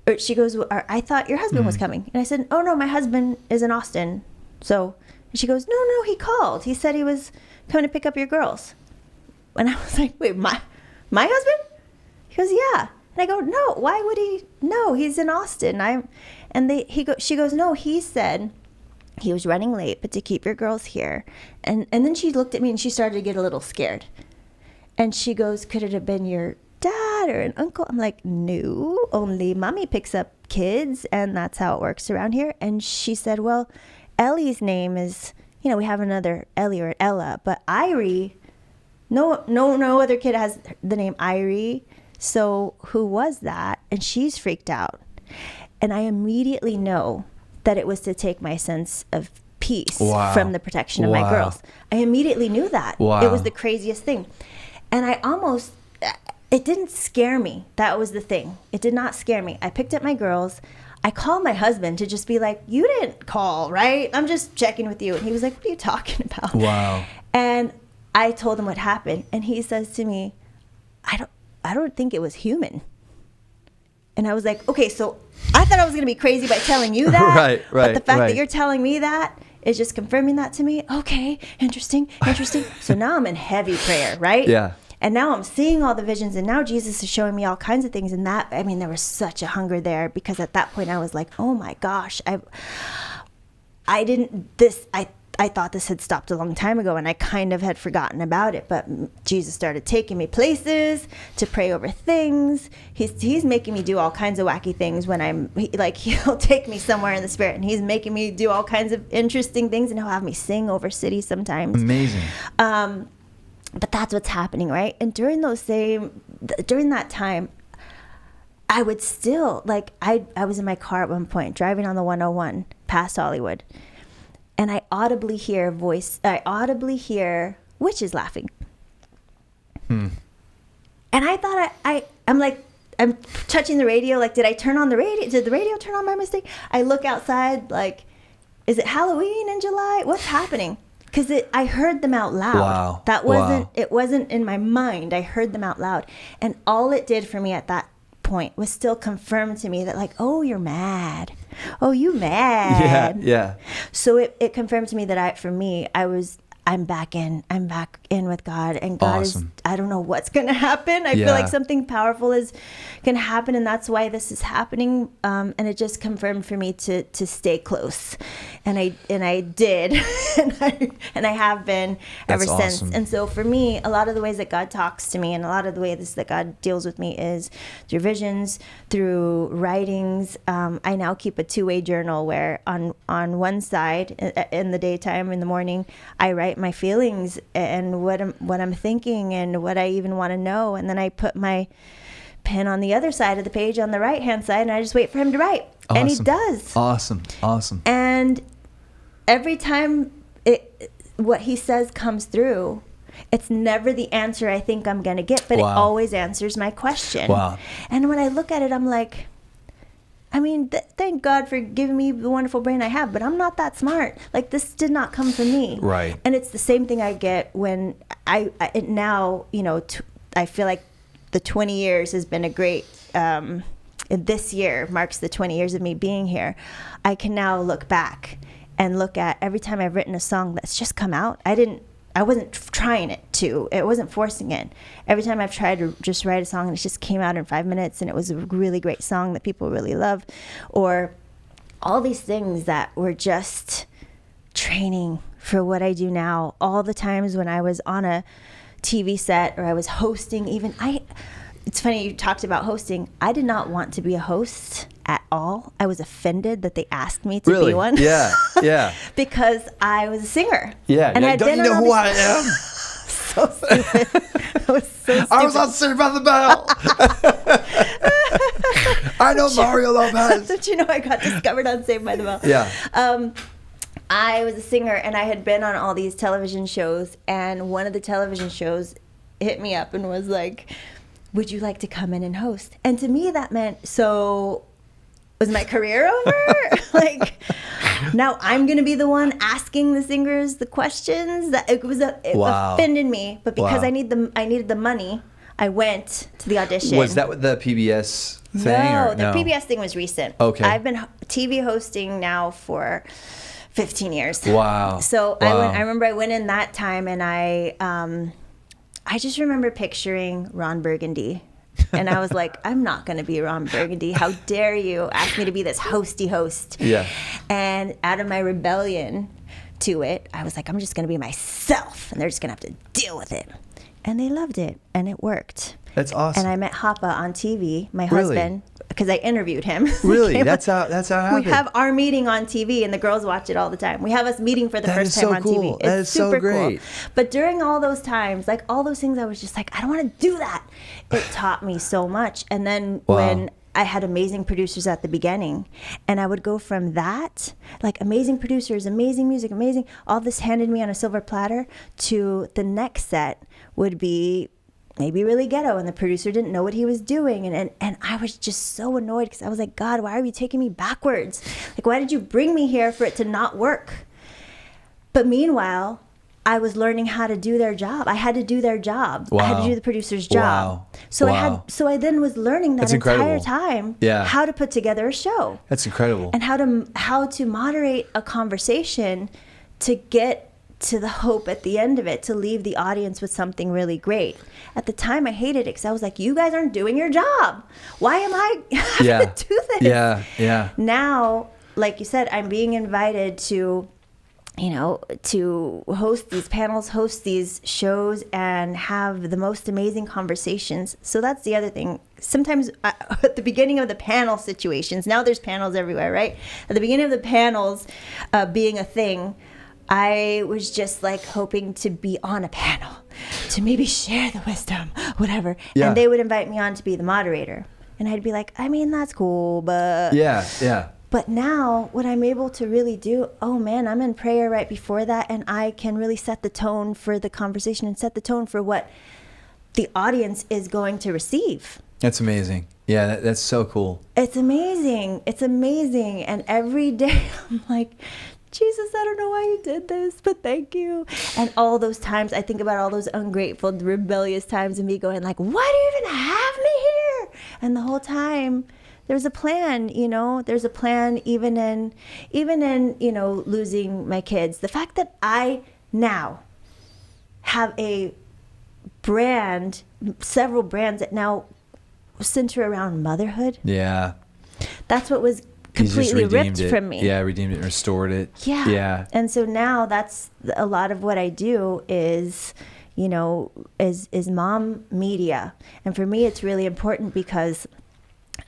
or she goes, I thought your husband was coming. And I said, oh no, my husband is in Austin. So she goes, no, he called. He said he was coming to pick up your girls. And I was like, wait, my husband? He goes, yeah. And I go, no, why would he? No, he's in Austin. She goes, no, he said he was running late, but to keep your girls here. And then she looked at me and she started to get a little scared. And she goes, could it have been your dad or an uncle? I'm like, no, only mommy picks up kids, and that's how it works around here. And she said, well, Ellie's name is, we have another Ellie or Ella, but Irie, no other kid has the name Irie. So who was that? And she's freaked out. And I immediately know that it was to take my sense of peace from the protection of my girls. I immediately knew that. It was the craziest thing. And it didn't scare me. That was the thing. It did not scare me. I picked up my girls. I called my husband to just be like, you didn't call, right? I'm just checking with you. And he was like, what are you talking about? Wow. And I told him what happened. And he says to me, I don't think it was human. And I was like, okay, so I thought I was going to be crazy by telling you that. Right. But the fact that you're telling me that is just confirming that to me. Okay, interesting. So now I'm in heavy prayer, right? Yeah. And now I'm seeing all the visions, and now Jesus is showing me all kinds of things. And there was such a hunger there, because at that point I was like, oh my gosh, I thought this had stopped a long time ago, and I kind of had forgotten about it. But Jesus started taking me places to pray over things. He's making me do all kinds of wacky things when he'll take me somewhere in the spirit, and he's making me do all kinds of interesting things, and he'll have me sing over cities sometimes. Amazing. But that's what's happening, right? And during that time, I would still, I was in my car at one point, driving on the 101 past Hollywood. And I audibly hear witches laughing. And I thought I'm touching the radio. Like, did I turn on the radio? Did the radio turn on by mistake? I look outside, like, is it Halloween in July? What's happening? Because I heard them out loud. Wow. It wasn't in my mind. I heard them out loud. And all it did for me at that point was still confirm to me that, like, oh, you're mad. Oh, you mad. Yeah. So it confirmed to me that I'm back in with God, and God Awesome. I don't know what's going to happen. I feel like something powerful is going to happen, and that's why this is happening. And it just confirmed for me to stay close. And I did. and I have been ever since. Awesome. And so for me, a lot of the ways that God talks to me, and a lot of the ways that God deals with me, is through visions, through writings. I now keep a 2-way journal where on one side, in the daytime, in the morning, I write my feelings and what I'm thinking and what I even want to know, and then I put my pen on the other side of the page, on the right hand side, and I just wait for him to write. Awesome. And he does. Awesome. And every time what he says comes through, it's never the answer I think I'm going to get, but it always answers my question. Wow. And when I look at it, I'm like, I mean, thank God for giving me the wonderful brain I have, but I'm not that smart. Like, this did not come from me. Right. And it's the same thing I get when I feel like the 20 years has been a great, this year marks the 20 years of me being here. I can now look back and look at every time I've written a song that's just come out. I wasn't trying it wasn't forcing it. Every time I've tried to just write a song and it just came out in 5 minutes and it was a really great song that people really love, or all these things that were just training for what I do now. All the times when I was on a TV set or I was hosting, it's funny you talked about hosting. I did not want to be a host at all. I was offended that they asked me to be one. Yeah. Because I was a singer. Yeah. And don't you know who I am? So stupid. I was so stupid. I was on Saved by the Bell. I know Mario Lopez. Don't you know I got discovered on Saved by the Bell? Yeah. I was a singer, and I had been on all these television shows, and one of the television shows hit me up and was like, would you like to come in and host? And to me that meant, so was my career over? Like, now I'm going to be the one asking the singers the questions? That it offended me, but because I needed the money, I went to the audition. Was that the PBS thing? No, the PBS thing was recent. Okay. I've been TV hosting now for 15 years. Wow. So I remember I went in that time, and I just remember picturing Ron Burgundy. And I was like, I'm not going to be Ron Burgundy. How dare you ask me to be this hosty host? Yeah. And out of my rebellion to it, I was like, I'm just going to be myself, and they're just going to have to deal with it. and they loved it, and it worked. That's awesome. And I met Hapa on TV, my Really? husband, because I interviewed him. Really? That's how it happened. We have our meeting on TV, and the girls watch it all the time. We have us meeting for the That first is time so on cool. TV. That It's is so super great. cool. But during all those times, like all those things, I was just like, I don't want to do that. It taught me so much. And then when I had amazing producers at the beginning, and I would go from that, like amazing producers, amazing music, amazing, all this handed me on a silver platter, to the next set would be maybe really ghetto, and the producer didn't know what he was doing, and I was just so annoyed, because I was like, God, why are you taking me backwards? Like, why did you bring me here for it to not work? But meanwhile, I was learning how to do their job. I had to do their job. Wow. I had to do the producer's job. Wow. So I then was learning that That's entire incredible. time Yeah. how to put together a show. That's incredible. And how to moderate a conversation to get to the hope at the end of it, to leave the audience with something really great. At the time, I hated it, because I was like, you guys aren't doing your job. Why am I having to do this? Yeah. Now, like you said, I'm being invited to, to host these panels, host these shows, and have the most amazing conversations. So that's the other thing. Sometimes at the beginning of the panel situations, now there's panels everywhere, right? At the beginning of the panels being a thing, I was just like hoping to be on a panel, to maybe share the wisdom, whatever. Yeah. And they would invite me on to be the moderator. And I'd be like, I mean, that's cool, but... Yeah. But now what I'm able to really do, oh man, I'm in prayer right before that, and I can really set the tone for the conversation and set the tone for what the audience is going to receive. That's amazing. Yeah, that's so cool. It's amazing. It's amazing. And every day I'm like, Jesus, I don't know why you did this, but thank you. And all those times, I think about all those ungrateful, rebellious times, and me going like, why do you even have me here? And the whole time, there's a plan, there's a plan even in, losing my kids. The fact that I now have a brand, several brands that now center around motherhood. Yeah. That's what was completely ripped from me. Yeah, redeemed it and restored it. Yeah. And so now that's a lot of what I do is, is mom media. And for me, it's really important because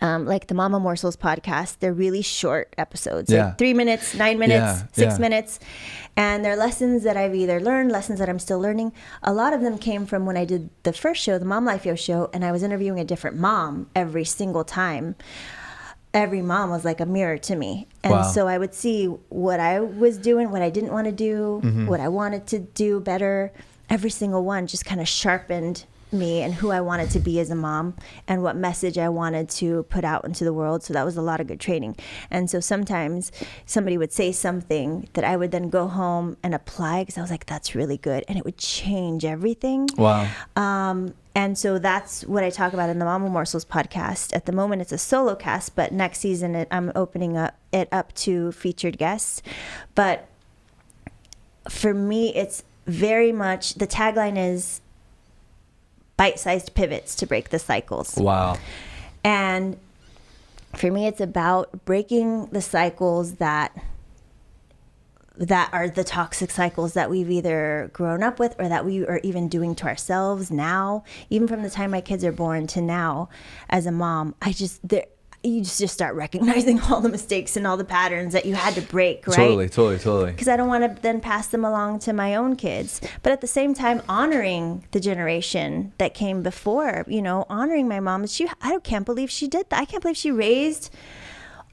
like the Mama Morsels podcast, they're really short episodes, like 3 minutes, 9 minutes, 6 minutes. And they're lessons that I've either learned, lessons that I'm still learning. A lot of them came from when I did the first show, the Mom Life Yo show, and I was interviewing a different mom every single time. Every mom was like a mirror to me. And so I would see what I was doing, what I didn't want to do, what I wanted to do better. Every single one just kind of sharpened me and who I wanted to be as a mom and what message I wanted to put out into the world. So that was a lot of good training. And so sometimes somebody would say something that I would then go home and apply, because I was like, that's really good. And it would change everything. Wow. And so that's what I talk about in the Mama Morsels podcast. At the moment, it's a solo cast, but next season I'm opening it up to featured guests. But for me, it's very much, the tagline is bite-sized pivots to break the cycles. Wow. And for me, it's about breaking the cycles that are the toxic cycles that we've either grown up with or that we are even doing to ourselves now. Even from the time my kids are born to now, as a mom, you just start recognizing all the mistakes and all the patterns that you had to break, right? Totally. Because I don't want to then pass them along to my own kids. But at the same time, honoring the generation that came before, honoring my mom. I can't believe she did that. I can't believe she raised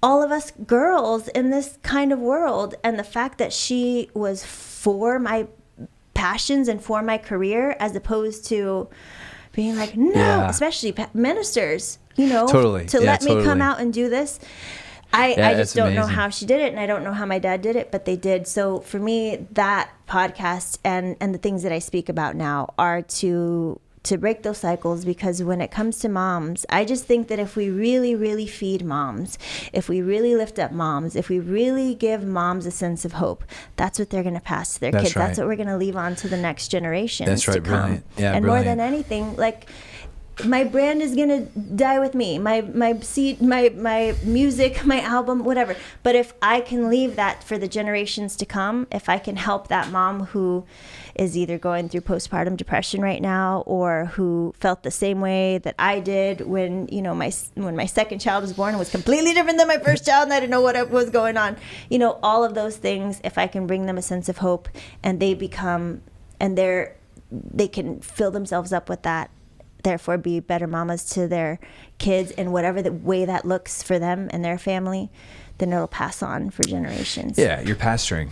all of us girls in this kind of world. And the fact that she was for my passions and for my career, as opposed to being like, no, especially ministers, to let me come out and do this. I just don't know how she did it, and I don't know how my dad did it, but they did. So for me, that podcast and the things that I speak about now are to break those cycles, because when it comes to moms, I just think that if we really, really feed moms, if we really lift up moms, if we really give moms a sense of hope, that's what they're going to pass to their kids. Right. That's what we're going to leave on to the next generation. That's right. Brilliant. Yeah, and more than anything, like, my brand is gonna die with me. My seed, my music, my album, whatever. But if I can leave that for the generations to come, if I can help that mom who is either going through postpartum depression right now, or who felt the same way that I did when, you know, when my second child was born, and was completely different than my first child, and I didn't know what was going on. You know, all of those things. If I can bring them a sense of hope, and they become, and they can fill themselves up with that, therefore be better mamas to their kids in whatever the way that looks for them and their family, then it'll pass on for generations. Yeah, you're pastoring.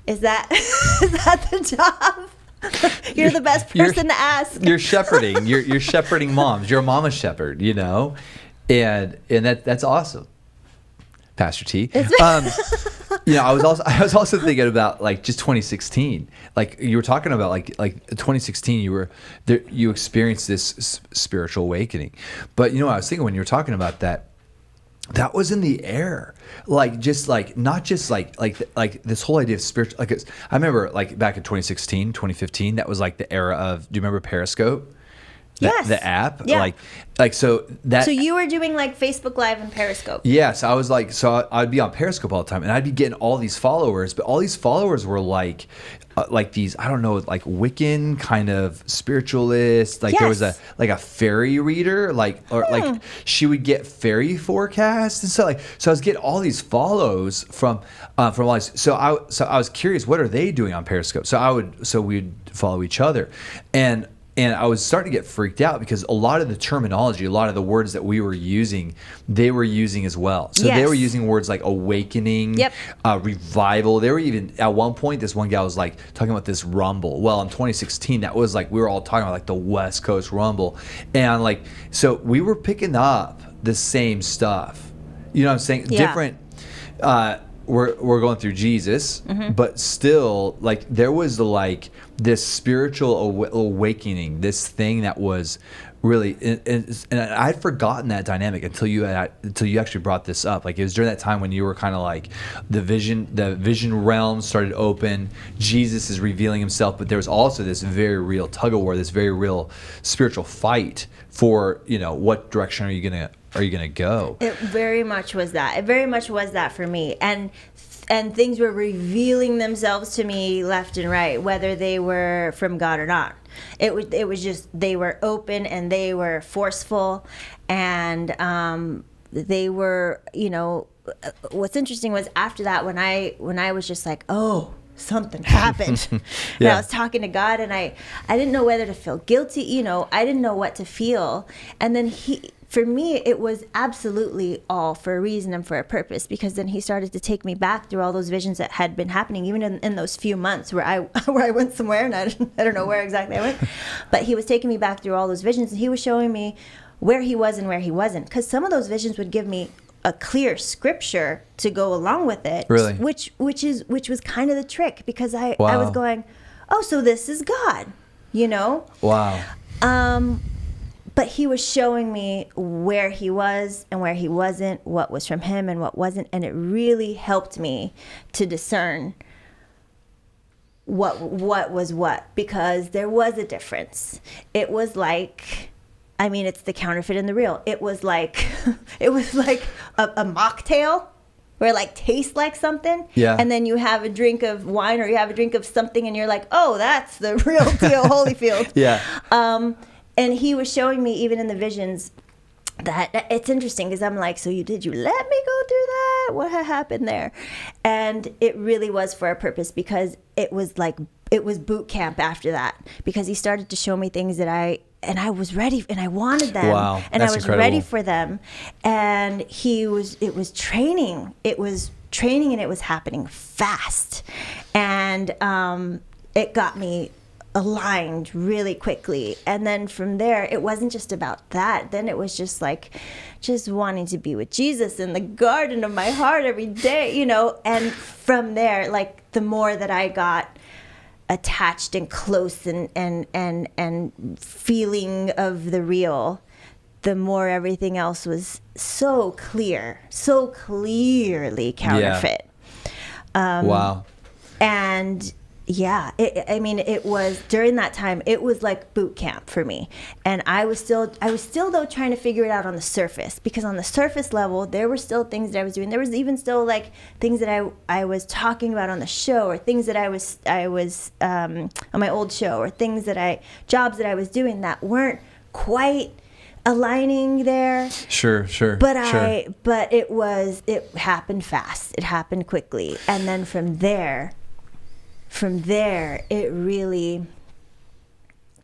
Is that the job? You're the best person to ask. You're shepherding. You're shepherding moms. You're a mama shepherd, you know, and that's awesome, Pastor T. You know, I was also thinking about like just 2016. Like you were talking about like 2016, you experienced this spiritual awakening. But you know, I was thinking when you were talking about that was in the air. Like just like not just like this whole idea of spiritual. Like I remember like back in 2016, 2015, that was like the era of. Do you remember Periscope? Yes. The app? Yeah. So you were doing like Facebook Live and Periscope. Yes, I was like, so I'd be on Periscope all the time, and I'd be getting all these followers, but all these followers were like these, I don't know, like Wiccan kind of spiritualists. Like there was a fairy reader, like she would get fairy forecasts and stuff. So I was getting all these follows from all these. So I was curious, what are they doing on Periscope? So we'd follow each other, and I was starting to get freaked out because a lot of the terminology, a lot of the words that we were using, they were using as well. So they were using words like awakening, revival. They were even, at one point, this one guy was like talking about this rumble. Well, in 2016, that was like, we were all talking about like the West Coast rumble. And like, so we were picking up the same stuff. You know what I'm saying? Yeah. Different, we're going through Jesus, but still, like, there was like this spiritual awakening, this thing that was really, and I'd forgotten that dynamic until you actually brought this up. Like, it was during that time when you were kind of like the vision realm started open. Jesus is revealing himself, but there was also this very real tug of war, this very real spiritual fight for, you know, what direction are you gonna go? It very much was that. It very much was that for me. And things were revealing themselves to me left and right, whether they were from God or not. It was just, they were open and they were forceful, and they were, you know, what's interesting was after that, when I was just like, oh, something happened. And I was talking to God, and I didn't know whether to feel guilty, you know, I didn't know what to feel. And then for me, it was absolutely all for a reason and for a purpose, because then he started to take me back through all those visions that had been happening, even in those few months where I went somewhere, and I don't know where exactly I went, but he was taking me back through all those visions, and he was showing me where he was and where he wasn't, because some of those visions would give me a clear scripture to go along with it, really, which was kind of the trick, because I was going, oh, so this is God, you know? Wow. But he was showing me where he was and where he wasn't, what was from him and what wasn't, and it really helped me to discern what was what, because there was a difference. It was like, I mean, it's the counterfeit and the real. It was like a mocktail where it like tastes like something, and then you have a drink of wine or you have a drink of something and you're like, oh, that's the real deal, Holyfield. And he was showing me, even in the visions, that it's interesting, because I'm like, so did you let me go through that? What had happened there? And it really was for a purpose, because it was boot camp after that, because he started to show me things that I was ready, and I wanted them. Wow, and that's I was incredible. ready for them. And it was training. It was training, and it was happening fast. And it got me aligned really quickly. And then from there, it wasn't just about that. Then it was just wanting to be with Jesus in the garden of my heart every day, you know. And from there, like, the more that I got attached and close and feeling of the real, the more everything else was so clearly counterfeit. Wow. And Yeah, it was during that time. It was like boot camp for me, and I was still though trying to figure it out on the surface, because on the surface level there were still things that I was doing. There was even still like things that I was talking about on the show, or things that I was on my old show, or jobs that I was doing that weren't quite aligning there. Sure. But it happened fast. It happened quickly, and then from there, it really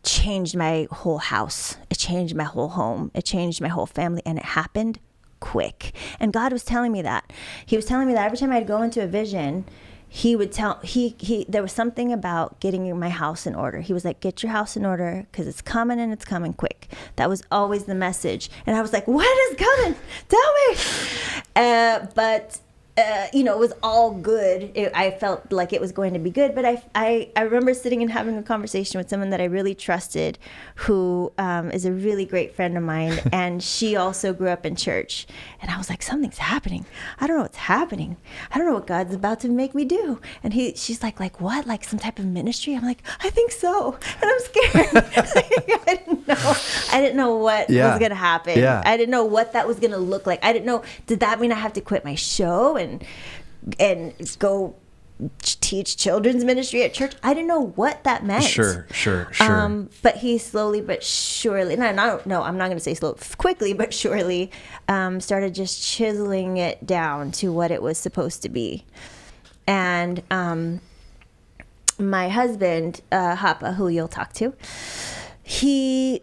changed my whole house. It changed my whole home. It changed my whole family, and it happened quick. And God was telling me that. He was telling me that every time I'd go into a vision, he would tell, there was something about getting my house in order. He was like, get your house in order, because it's coming, and it's coming quick. That was always the message. And I was like, what is coming? Tell me. It was all good. I felt like it was going to be good. But I remember sitting and having a conversation with someone that I really trusted, who is a really great friend of mine. And she also grew up in church. And I was like, something's happening. I don't know what's happening. I don't know what God's about to make me do. And she's like what? Like some type of ministry? I'm like, I think so. And I'm scared. I didn't know what was going to happen. Yeah. I didn't know what that was going to look like. I didn't know, did that mean I have to quit my show and go teach children's ministry at church? I didn't know what that meant. Sure. But he slowly but surely, I'm not going to say quickly but surely, started just chiseling it down to what it was supposed to be. And my husband, Hapa, who you'll talk to, he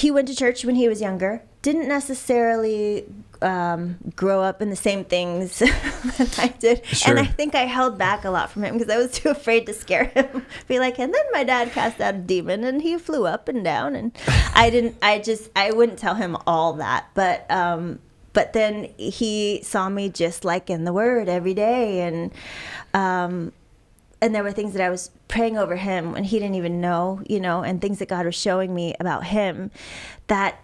went to church when he was younger. Didn't necessarily grow up in the same things that I did. Sure. And I think I held back a lot from him because I was too afraid to scare him. Be like, and then my dad cast out a demon and he flew up and down. And I wouldn't tell him all that. But then he saw me just like in the Word every day. And there were things that I was praying over him and he didn't even know, and things that God was showing me about him that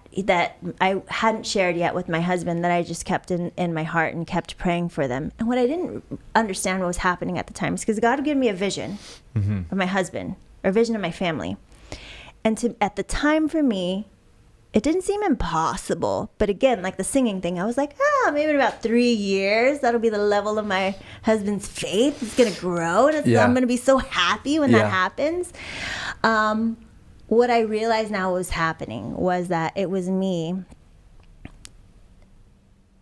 I hadn't shared yet with my husband, that I just kept in my heart and kept praying for them. And what I didn't understand what was happening at the time is because God would give me a vision of my husband, or a vision of my family. And at the time for me, it didn't seem impossible. But again, like the singing thing, I was like, maybe in about 3 years, that'll be the level of my husband's faith. It's going to grow, and I'm going to be so happy when that happens. What I realized now was happening was that it was me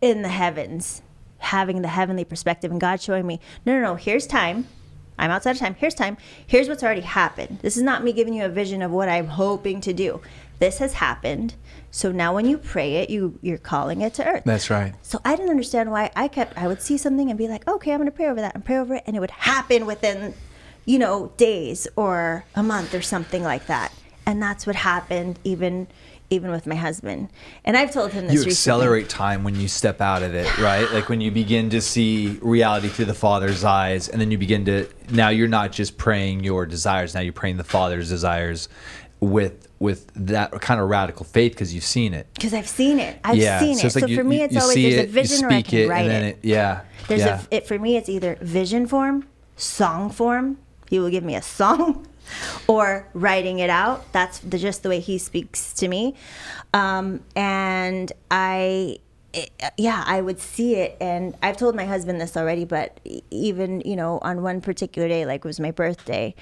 in the heavens, having the heavenly perspective, and God showing me, no, here's time. I'm outside of time. Here's time. Here's what's already happened. This is not me giving you a vision of what I'm hoping to do. This has happened. So now when you pray it, you're calling it to earth. That's right. So I didn't understand why I would see something and be like, okay, I'm going to pray over that and pray over it. And it would happen within, days or a month or something like that. And that's what happened even with my husband. And I've told him this recently. You accelerate time when you step out of it, right? Like when you begin to see reality through the Father's eyes, and then now you're not just praying your desires, now you're praying the Father's desires with that kind of radical faith, because you've seen it. Because I've seen it. I've seen it. So for me, it's always there's a vision or I can write it. For me, it's either vision form, song form. He will give me a song, or writing it out. That's just the way he speaks to me. And I would see it. And I've told my husband this already, but even, on one particular day, like it was my birthday,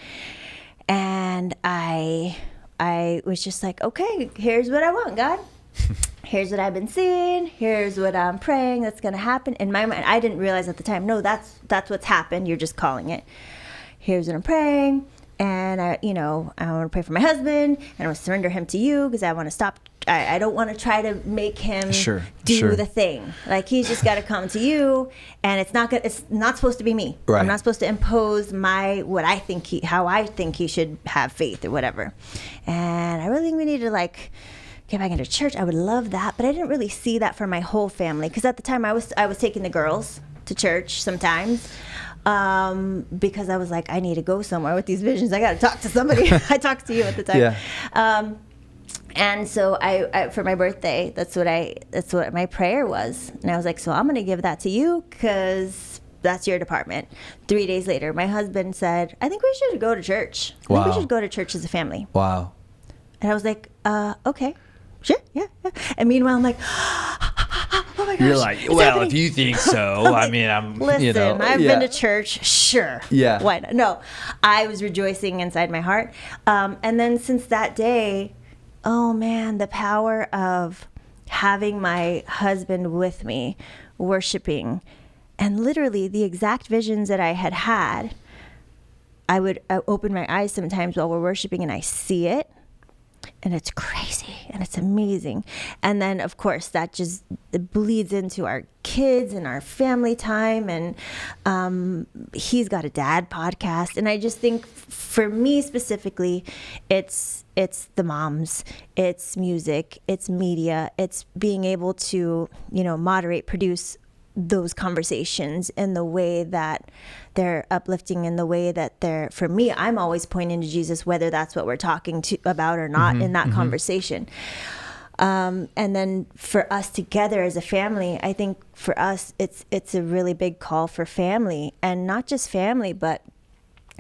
and I was just like, okay, here's what I want, God. Here's what I've been seeing. Here's what I'm praying that's going to happen. In my mind, I didn't realize at the time, no, that's what's happened. You're just calling it. Here's what I'm praying. And I want to pray for my husband, and I want to surrender him to you, because I want to stop. I don't want to try to make him do the thing. Like, he's just got to come to you, and it's not supposed to be me. Right. I'm not supposed to impose how I think he should have faith or whatever. And I really think we need to get back into church. I would love that, but I didn't really see that for my whole family, because at the time I was taking the girls to church sometimes. Because I was like, I need to go somewhere with these visions. I got to talk to somebody. I talked to you at the time. Yeah. And so I for my birthday, that's what my prayer was. And I was like, so I'm going to give that to you, because that's your department. 3 days later, my husband said, I think we should go to church. I think we should go to church as a family. Wow. And I was like, okay, sure, yeah. And meanwhile, I'm like, oh my gosh. You're like, it's well, happening. if you think so, I mean, I'm, Listen, you know. I've been to church, sure. Yeah. Why not? No, I was rejoicing inside my heart. And then since that day, oh man, the power of having my husband with me, worshiping, and literally the exact visions that I had, I would open my eyes sometimes while we're worshiping and I see it. And it's crazy and it's amazing. And then, of course, that just bleeds into our kids and our family time. And he's got a dad podcast. And I just think for me specifically, it's the moms, it's music, it's media, it's being able to, moderate, produce those conversations in the way that they're uplifting, in the way that they're, for me, I'm always pointing to Jesus, whether that's what we're talking about or not in that conversation. And then for us together as a family, I think for us, it's a really big call for family, and not just family, but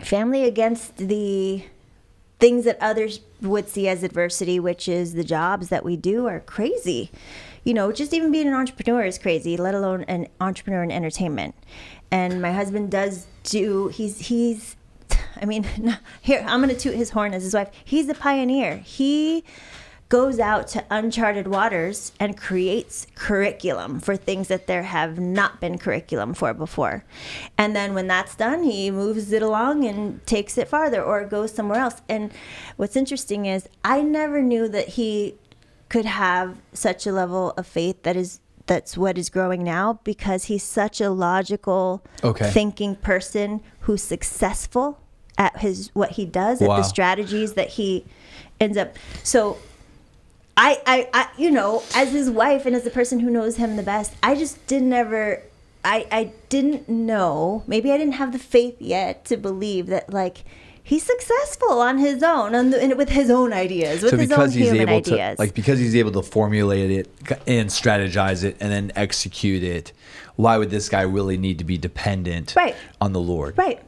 family against the things that others would see as adversity, which is the jobs that we do are crazy. Just even being an entrepreneur is crazy, let alone an entrepreneur in entertainment. And my husband he's here, I'm going to toot his horn as his wife. He's a pioneer. He goes out to uncharted waters and creates curriculum for things that there have not been curriculum for before. And then when that's done, he moves it along and takes it farther or goes somewhere else. And what's interesting is I never knew that he could have such a level of faith that's what is growing now, because he's such a logical thinking person who's successful at what he does, at the strategies that he ends up. So I as his wife and as the person who knows him the best, I just didn't know, maybe I didn't have the faith yet to believe that he's successful on his own, with his own ideas, with his own human ideas. Because he's able to formulate it and strategize it and then execute it, why would this guy really need to be dependent on the Lord? Right.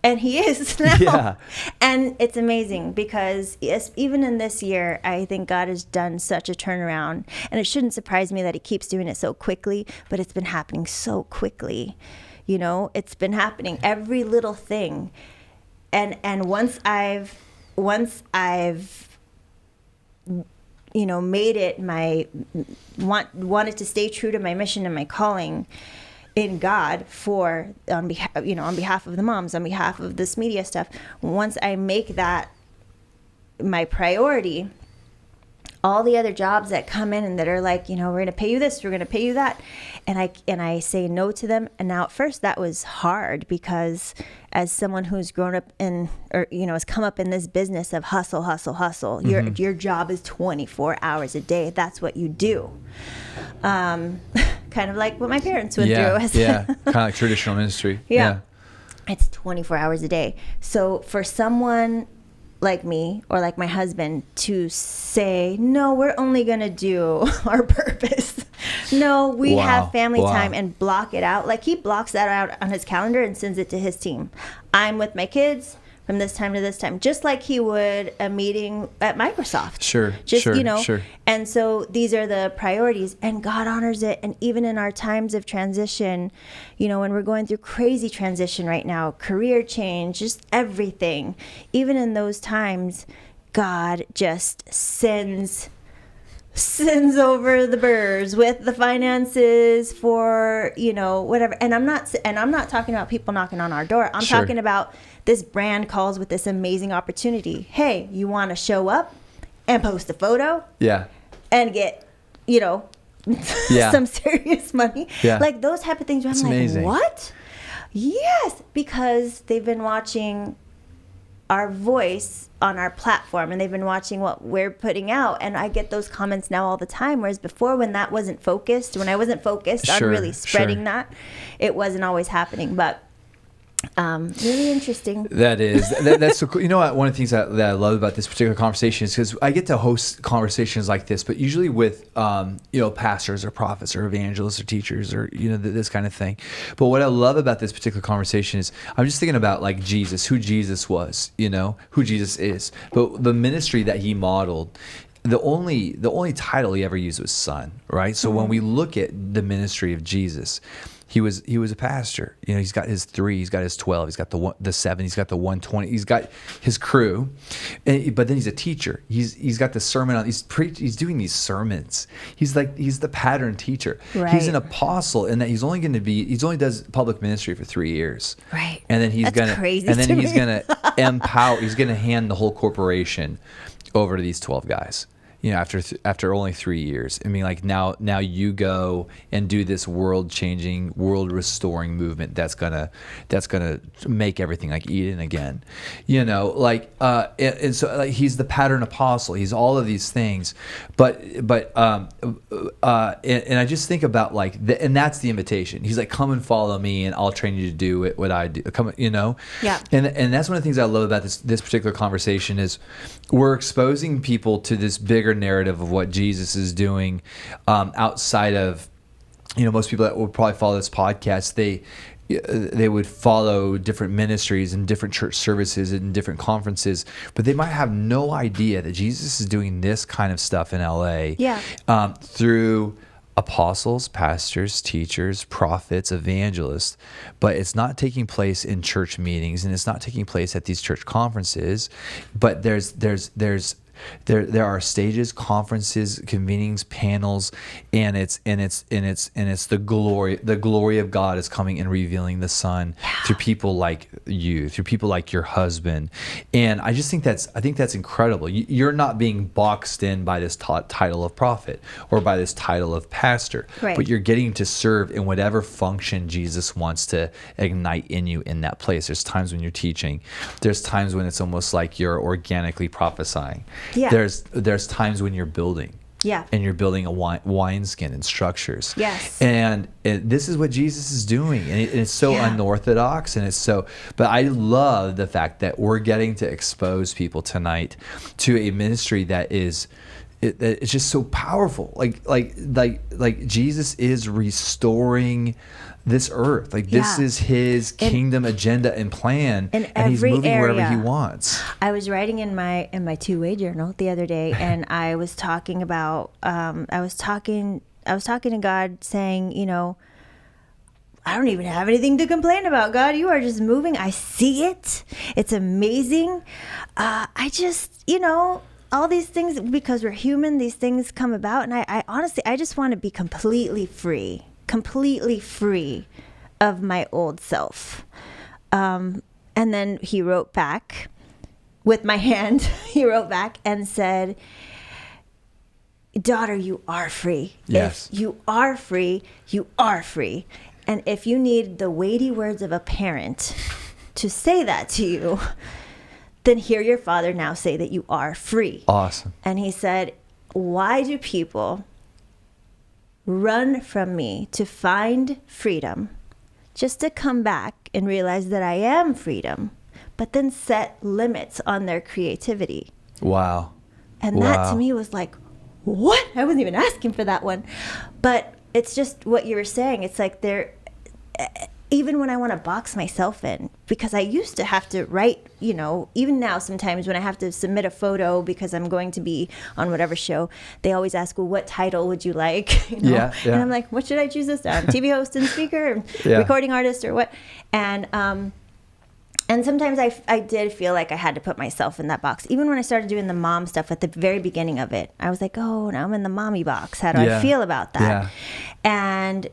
And he is now. Yeah. And it's amazing because even in this year, I think God has done such a turnaround. And it shouldn't surprise me that he keeps doing it so quickly, but it's been happening so quickly. It's been happening, every little thing. And once I've made it wanted to stay true to my mission and my calling in God on behalf of the moms, on behalf of this media stuff. Once I make that my priority, all the other jobs that come in and that are we're going to pay you this, we're going to pay you that, and I say no to them. And now at first that was hard, because as someone who's grown up has come up in this business of hustle, your job is 24 hours a day. That's what you do. Kind of like what my parents went through. Kind of like traditional ministry. Yeah. It's 24 hours a day. So for someone like me or like my husband to say, no, we're only going to do our purpose. No, we have family time, and block it out. He blocks that out on his calendar and sends it to his team. I'm with my kids from this time to this time, just like he would a meeting at Microsoft. Sure. And so these are the priorities, and God honors it. And even in our times of transition, when we're going through crazy transition right now, career change, just everything, even in those times, God just sends over the burrs with the finances for whatever. And I'm not talking about people knocking on our door. I'm talking about this brand calls with this amazing opportunity. Hey, you want to show up and post a photo and get some serious money, those type of things where I'm amazing. What? Yes, because they've been watching our voice on our platform, and they've been watching what we're putting out. And I get those comments now all the time, whereas before, when I wasn't focused on really spreading that, it wasn't always happening. But Really interesting. That's so cool. You know what? One of the things that I love about this particular conversation is because I get to host conversations like this, but usually with pastors or prophets or evangelists or teachers or this kind of thing. But what I love about this particular conversation is I'm just thinking about like Jesus, who Jesus was, who Jesus is, but the ministry that he modeled. The only title he ever used was son, right? So when we look at the ministry of Jesus, he was a pastor. He's got his 3, he's got his 12, he's got the 7, he's got the 120, he's got his crew, but then he's a teacher. He's got the sermon on. He's doing these sermons. He's the pattern teacher. Right. He's an apostle in that he only does public ministry for 3 years. Right. And then he's crazy he's gonna empower. He's gonna hand the whole corporation over to these 12 guys. After only 3 years. I mean, like now you go and do this world-changing, world-restoring movement that's gonna make everything like Eden again. And so like, he's the pattern apostle. He's all of these things, but and I just think about like and that's the invitation. He's like, come and follow me, and I'll train you to do what I do. Come, Yeah. And that's one of the things I love about this particular conversation is we're exposing people to this bigger narrative of what Jesus is doing outside of, most people that would probably follow this podcast, they would follow different ministries and different church services and different conferences, but they might have no idea that Jesus is doing this kind of stuff in LA through apostles, pastors, teachers, prophets, evangelists, but it's not taking place in church meetings and it's not taking place at these church conferences, but there are stages, conferences, convenings, panels, and it's the glory of God is coming and revealing the Son through people like you, through people like your husband, and I think that's incredible. You're not being boxed in by this title of prophet or by this title of pastor, right. But you're getting to serve in whatever function Jesus wants to ignite in you in that place. There's times when you're teaching. There's times when it's almost like you're organically prophesying. Yeah. There's times when you're building. Yeah. And you're building a wineskin and structures. Yes. And this is what Jesus is doing. And it's so unorthodox. But I love the fact that we're getting to expose people tonight to a ministry that is, it's just so powerful. Like Jesus is restoring this earth. Like this is his kingdom agenda and plan, and he's moving wherever he wants. I was writing in my 2-way journal the other day, and I was talking about I was talking to God, saying, I don't even have anything to complain about. God, you are just moving. I see it. It's amazing. I just, all these things, because we're human, these things come about, and I honestly, I just want to be completely free of my old self. And then he wrote back with my hand. He wrote back and said, daughter, you are free. Yes. If you are free, you are free. And if you need the weighty words of a parent to say that to you, then hear your father now say that you are free. Awesome. And he said, why do people run from me to find freedom, just to come back and realize that I am freedom, but then set limits on their creativity? Wow. And that to me was like, what? I wasn't even asking for that one. But it's just what you were saying. It's like even when I want to box myself in, because I used to have to write, even now sometimes when I have to submit a photo because I'm going to be on whatever show, they always ask, well, what title would you like? Yeah. And I'm like, what should I choose this time? TV host and speaker, recording artist, or what? And sometimes I did feel like I had to put myself in that box. Even when I started doing the mom stuff at the very beginning of it, I was like, oh, now I'm in the mommy box. How do I feel about that? Yeah. And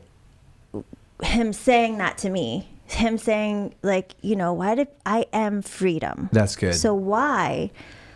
him saying that to me, him saying like, I am freedom. That's good. So why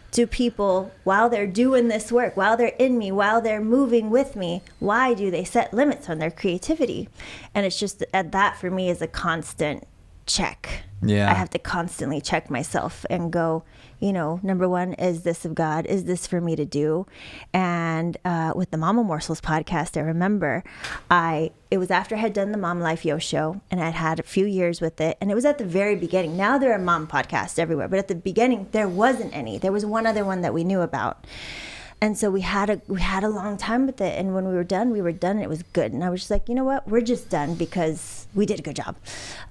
do people, while they're doing this work, while they're in me, while they're moving with me, why do they set limits on their creativity? And it's just that for me is a constant check. Yeah. I have to constantly check myself and go, you know, number one, is this of God? Is this for me to do? And with the Mama Morsels podcast, I remember it was after I had done the Mom Life Yo show, and I'd had a few years with it. And it was at the very beginning. Now there are mom podcasts everywhere, but at the beginning, there wasn't any. There was one other one that we knew about. And so we had a long time with it. And when we were done, and it was good. And I was just like, you know what? We're just done because we did a good job.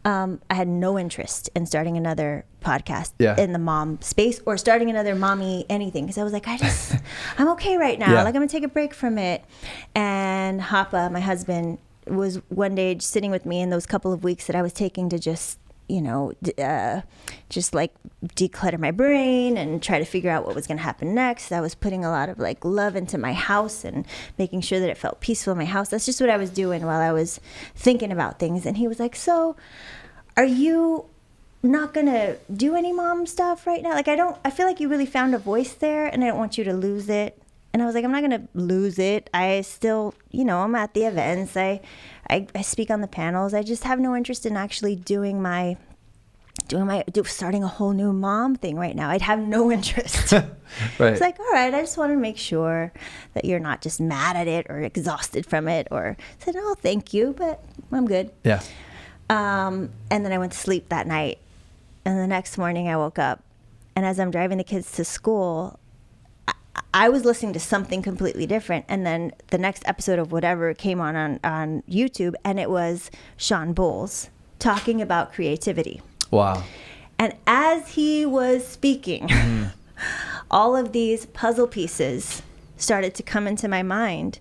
I had no interest in starting another podcast in the mom space or starting another mommy anything. Because I was like, I'm okay right now. Like, I'm going to take a break from it. And Hapa, my husband, was one day sitting with me in those couple of weeks that I was taking to just, you know, just like declutter my brain and try to figure out what was going to happen next. I was putting a lot of like love into my house and making sure that it felt peaceful in my house. That's just what I was doing while I was thinking about things. And he was like, so are you not going to do any mom stuff right now? Like, I feel like you really found a voice there, and I don't want you to lose it. And I was like, I'm not going to lose it. I still, you know, I'm at the events. I speak on the panels. I just have no interest in actually starting a whole new mom thing right now. I'd have no interest. Right. It's like, all right, I just want to make sure that you're not just mad at it or exhausted from it, or said, oh, thank you, but I'm good. Yeah. And then I went to sleep that night. And the next morning I woke up, and as I'm driving the kids to school, I was listening to something completely different. And then the next episode of whatever came on YouTube, and it was Sean Bowles talking about creativity. Wow. And as he was speaking, all of these puzzle pieces started to come into my mind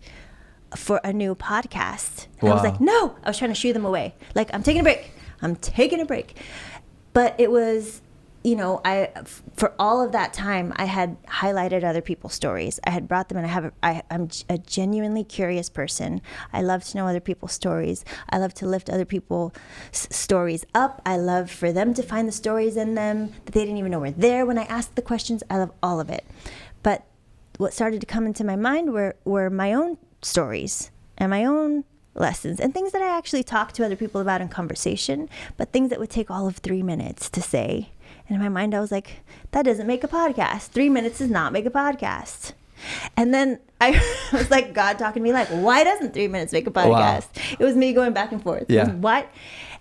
for a new podcast. And I was like, no, I was trying to shoo them away. Like, I'm taking a break. But it was, you know, for all of that time, I had highlighted other people's stories. I had brought them, and I'm a genuinely curious person. I love to know other people's stories. I love to lift other people's stories up. I love for them to find the stories in them that they didn't even know were there when I asked the questions. I love all of it. But what started to come into my mind were my own stories and my own lessons and things that I actually talked to other people about in conversation, but things that would take all of 3 minutes to say. And in my mind, I was like, that doesn't make a podcast. 3 minutes does not make a podcast. And then I was like, God talking to me like, why doesn't 3 minutes make a podcast? Wow. It was me going back and forth. Yeah. What?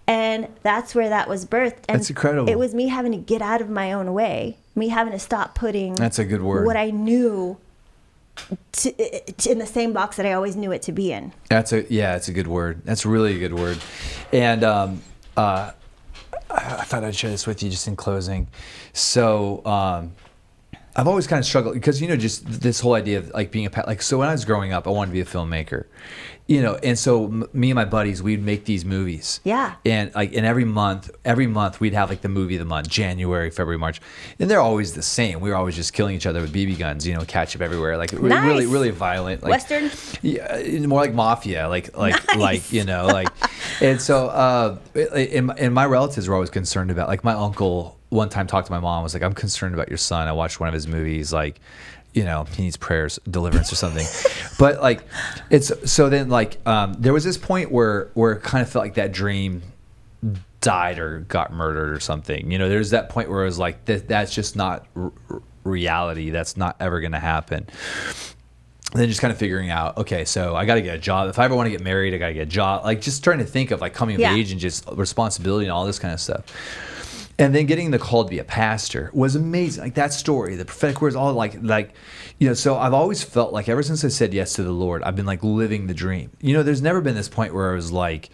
And that's where that was birthed. And that's incredible. It was me having to get out of my own way, me having to stop putting that's a good word. What I knew in the same box that I always knew it to be in. It's a good word. That's really a good word. And I thought I'd share this with you just in closing. So I've always kind of struggled because, you know, just this whole idea of like being so when I was growing up, I wanted to be a filmmaker, you know, and so me and my buddies, we'd make these movies. Yeah. And every month we'd have like the movie of the month, January, February, March, and they're always the same. We were always just killing each other with BB guns, you know, ketchup everywhere, like nice. really, really violent, like Western. Yeah, more like mafia, Nice. like you know, like, and so and my relatives were always concerned about, like, my uncle one time talked to my mom, was like, I'm concerned about your son. I watched one of his movies, like, you know, he needs prayers, deliverance or something. But like, it's so then like there was this point where it kind of felt like that dream died or got murdered or something. You know, there's that point where it was like that's just not reality. That's not ever going to happen. And then just kind of figuring out, okay, so I got to get a job. If I ever want to get married, I got to get a job. Like, just trying to think of like coming of age and just responsibility and all this kind of stuff. And then getting the call to be a pastor was amazing. Like, that story, the prophetic words, all like, you know, so I've always felt like ever since I said yes to the Lord, I've been like living the dream. You know, there's never been this point where I was like,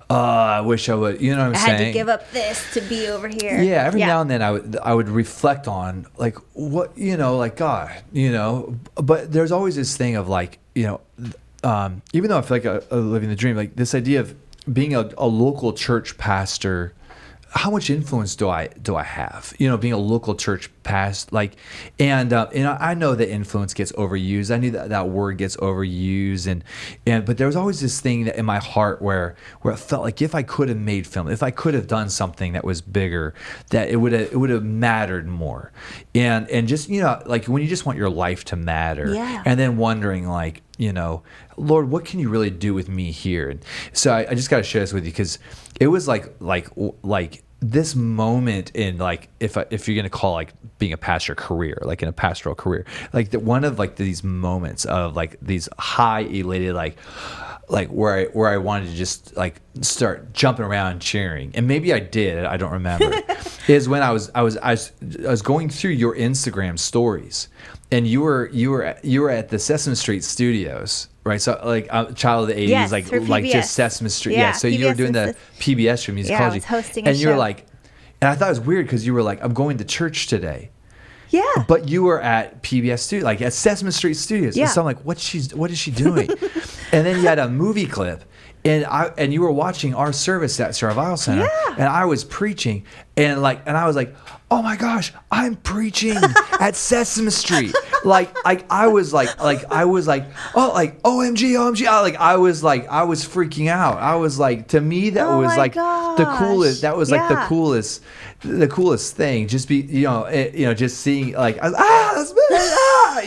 I wish I would, you know what I'm saying? I had to give up this to be over here. Yeah, every now and then I would reflect on like what, you know, like God, you know, but there's always this thing of like, you know, even though I feel like I'm living the dream, like this idea of being a local church pastor, how much influence do I have? You know, being a local church pastor, like, and I know that influence gets overused. I knew that word gets overused, but there was always this thing that in my heart where it felt like if I could have made film, if I could have done something that was bigger, that it would have mattered more, and just, you know, like when you just want your life to matter, and then wondering like, you know, Lord, what can you really do with me here? And so I just got to share this with you because it was like this moment in like, if you're going to call like being a pastor career, like in a pastoral career, like one of like these moments of like these high elated, like where I wanted to just like start jumping around and cheering, and maybe I did, I don't remember, is when I was going through your Instagram stories, and you were at the Sesame Street studios, right? So like child of the 80s, Yes, like for just PBS. Sesame Street, Yeah, So you were PBS doing the is PBS show, Musicology, I was hosting a and you were show. like, and I thought it was weird because you were like, I'm going to church today. Yeah. But you were at PBS Studios, like at Sesame Street Studios. Yeah. And so I'm like, what is she doing? And then you had a movie clip, and you were watching our service at Survival Center, Yeah. and I was preaching, and I was like, oh my gosh, I'm preaching at Sesame Street. I was like, oh, like OMG. I was freaking out. I was like, to me, that Oh was my like the coolest. That was like the coolest thing. Just be, just seeing like, that's me,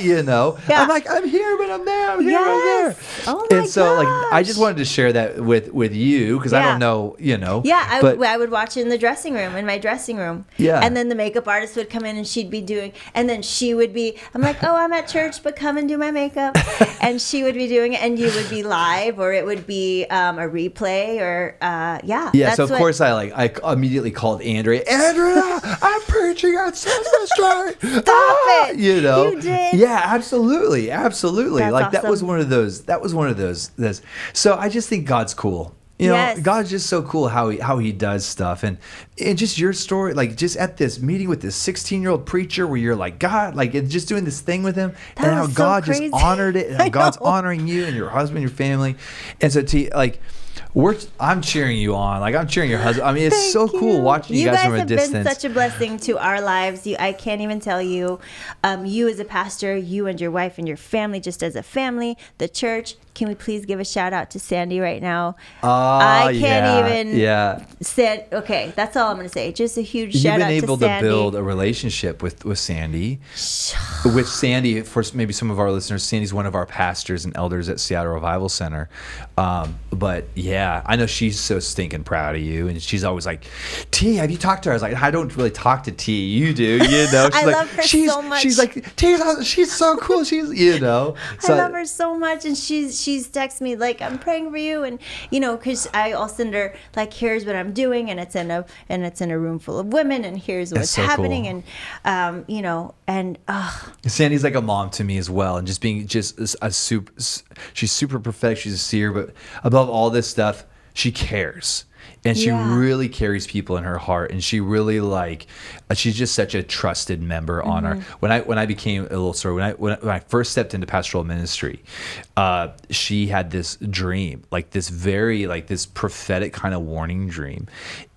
Yeah. I'm like, I'm here, but I'm there. I'm here, I'm there. Yes. Oh my And so like, I just gosh. wanted to share that with you because I Yeah. don't know, Yeah, but I would watch it in the dressing room, in my dressing room. Yeah. And then the makeup artist would come in and she'd be doing, and then she would be, I'm like, oh, I'm at church, but come and do my makeup. And she would be doing it, and you would be live, or it would be a replay, or, yeah. Yeah, so of course I immediately called Andrea, I'm preaching at Sesame Street. Stop it. You did. Yeah, absolutely. That's Like that was awesome. one of those. So I just think God's cool. Yes. God's just so cool how he does stuff, and just your story, like just at this meeting with this 16-year-old preacher, where you're like, God, like and just doing this thing with him, That and how was so God crazy. just honored it, and how I God's know. honoring you and your husband, your family, and so I'm cheering you on, like I'm cheering your husband. I mean, it's Thank so cool you. watching you guys from a have distance. been such a blessing to our lives. I can't even tell you. You as a pastor, you and your wife and your family, just as a family, the church. Can we please give a shout out to Sandy right now? I can't even say. Okay, that's all I'm going to say. Just a huge You've shout been out able to to Sandy. build a relationship with Sandy. With Sandy, for maybe some of our listeners, Sandy's one of our pastors and elders at Seattle Revival Center. But yeah, I know she's so stinking proud of you, and she's always like, T, have you talked to her? I was like, I don't really talk to T. You do, She's I like, love her so much. She's like, T, she's so cool. She's, So, I love her so much, and she's texted me like, I'm praying for you, and because I'll send her like, here's what I'm doing, and it's in a room full of women, and here's what's so happening, cool. and Sandy's like a mom to me as well, and just being she's super prophetic. She's a seer, but above all this stuff, she cares. And she Yeah. really carries people in her heart, and she really she's just such a trusted member on our. When I became a little story, when I first stepped into pastoral ministry, she had this dream, like this very this prophetic kind of warning dream,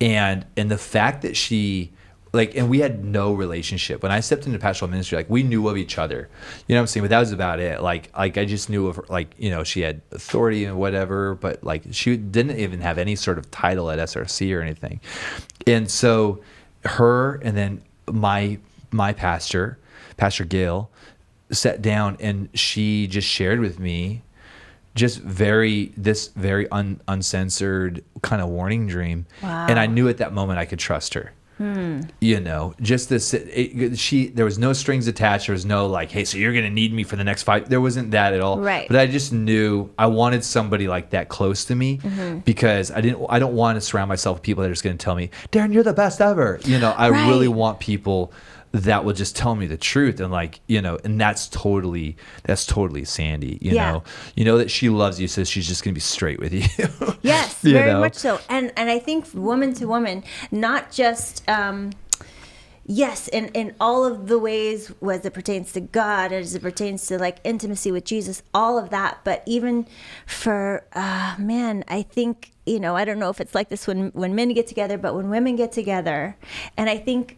and the fact that she. And we had no relationship. When I stepped into pastoral ministry, we knew of each other. You know what I'm saying? But that was about it. I just knew of her, she had authority and whatever, but she didn't even have any sort of title at SRC or anything. And so her and then my pastor, Pastor Gail, sat down, and she just shared with me just very uncensored kind of warning dream. Wow. And I knew at that moment I could trust her. Just this, there was no strings attached. There was no hey, so you're going to need me for the next 5. There wasn't that at all. Right. But I just knew I wanted somebody like that close to me, because I don't want to surround myself with people that are just going to tell me, Darren, you're the best ever. I Right. really want people that will just tell me the truth, and and that's totally Sandy. You know that she loves you, so she's just gonna be straight with you. Yes, very much so. And I think woman to woman, not just yes, in all of the ways as it pertains to God, as it pertains to intimacy with Jesus, all of that. But even for man, I think I don't know if it's like this when men get together, but when women get together, and I think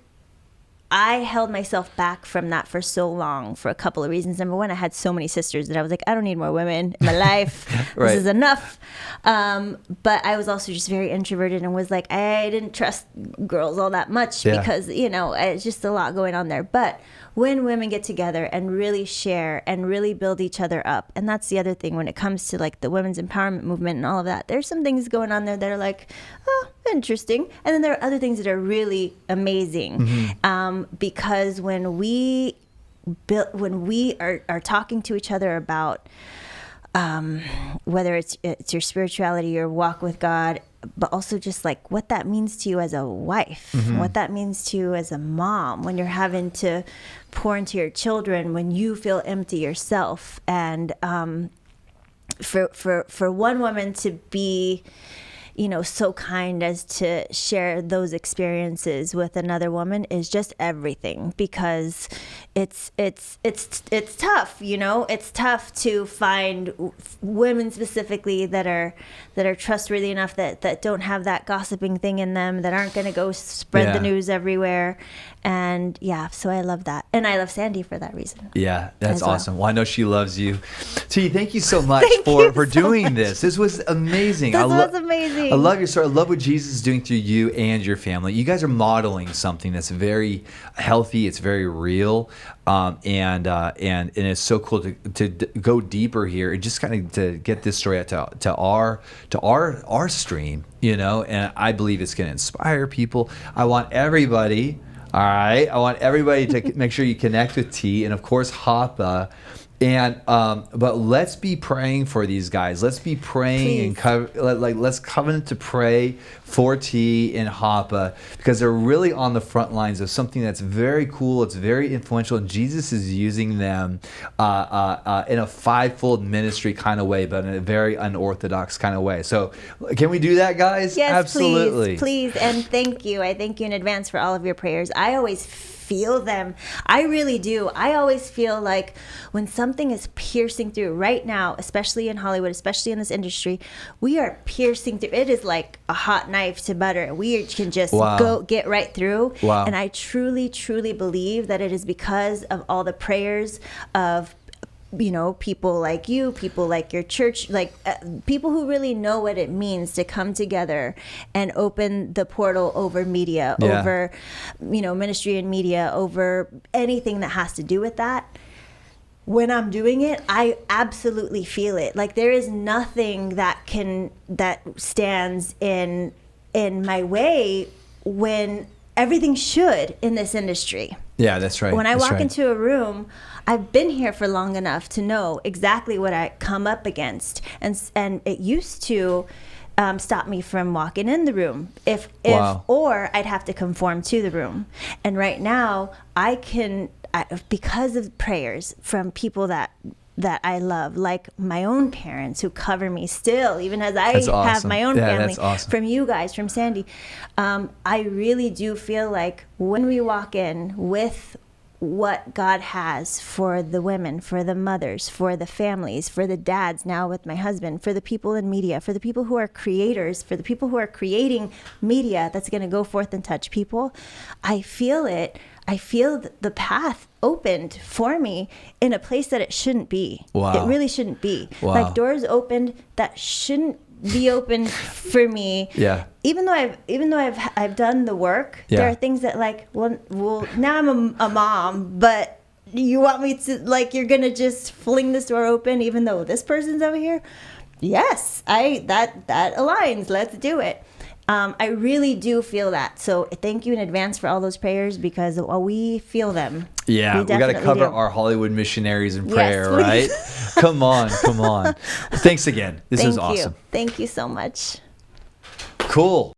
I held myself back from that for so long for a couple of reasons. Number one, I had so many sisters that I was like, I don't need more women in my life. Right. This is enough. But I was also just very introverted and was like, I didn't trust girls all that much because, it's just a lot going on there. But when women get together and really share and really build each other up, and that's the other thing when it comes to the women's empowerment movement and all of that, there's some things going on there that are interesting. And then there are other things that are really amazing. Because when we are talking to each other about whether it's your spirituality, your walk with God, but also just like what that means to you as a wife, what that means to you as a mom, when you're having to pour into your children, when you feel empty yourself. And for one woman to be, you know, so kind as to share those experiences with another woman is just everything, because it's tough, you know. It's tough to find women specifically that are trustworthy enough, that don't have that gossiping thing in them, that aren't going to go spread the news everywhere. And yeah, so I love that. And I love Sandy for that reason. Yeah, that's awesome. Well, I know she loves you. T, thank you so much Thank you for so doing much. this. This was amazing. This was amazing. I love your story. I love what Jesus is doing through you and your family. You guys are modeling something that's very healthy. It's very real. And it's so cool to go deeper here and just kind of to get this story out to our stream, you know. And I believe it's going to inspire people. I want everybody to make sure you connect with T, and of course Hapa. And but let's be praying for these guys. Let's be praying. Please. And let's covenant to pray for T and Hapa, because they're really on the front lines of something that's very cool. It's very influential, and Jesus is using them in a fivefold ministry kind of way, but in a very unorthodox kind of way. So can we do that, guys? Yes, absolutely. Please. And thank you. I thank you in advance for all of your prayers. I always feel them. I really do. I always feel like when something is piercing through right now, especially in Hollywood, especially in this industry, we are piercing through. It is like a hot knife to butter. We can just get right through. Wow. And I truly, truly believe that it is because of all the prayers of, you know, people like you, people like your church, like people who really know what it means to come together and open the portal over media, over, you know, ministry and media, over anything that has to do with that. When I'm doing it, I absolutely feel it. Like there is nothing that stands in my way when everything should in this industry. Yeah, that's right. When I walk into a room, I've been here for long enough to know exactly what I come up against, and it used to stop me from walking in the room or I'd have to conform to the room. And right now, because of prayers from people that I love, like my own parents who cover me still, even as I have my own family, from you guys, from Sandy. I really do feel like when we walk in with what God has for the women, for the mothers, for the families, for the dads, now with my husband, for the people in media, for the people who are creators, for the people who are creating media that's going to go forth and touch people, I feel it. I feel the path opened for me in a place that it shouldn't be. Wow. It really shouldn't be. Wow. Like doors opened that shouldn't be open for me. Yeah. Even though I've done the work, there are things that like, well, now I'm a mom, but you want me to, like, you're gonna just fling this door open even though this person's over here? Yes, that aligns. Let's do it. I really do feel that. So thank you in advance for all those prayers, because we feel them. Yeah, we got to cover our Hollywood missionaries in prayer, right? Come on. Well, thanks again. This was awesome. Thank you so much. Cool.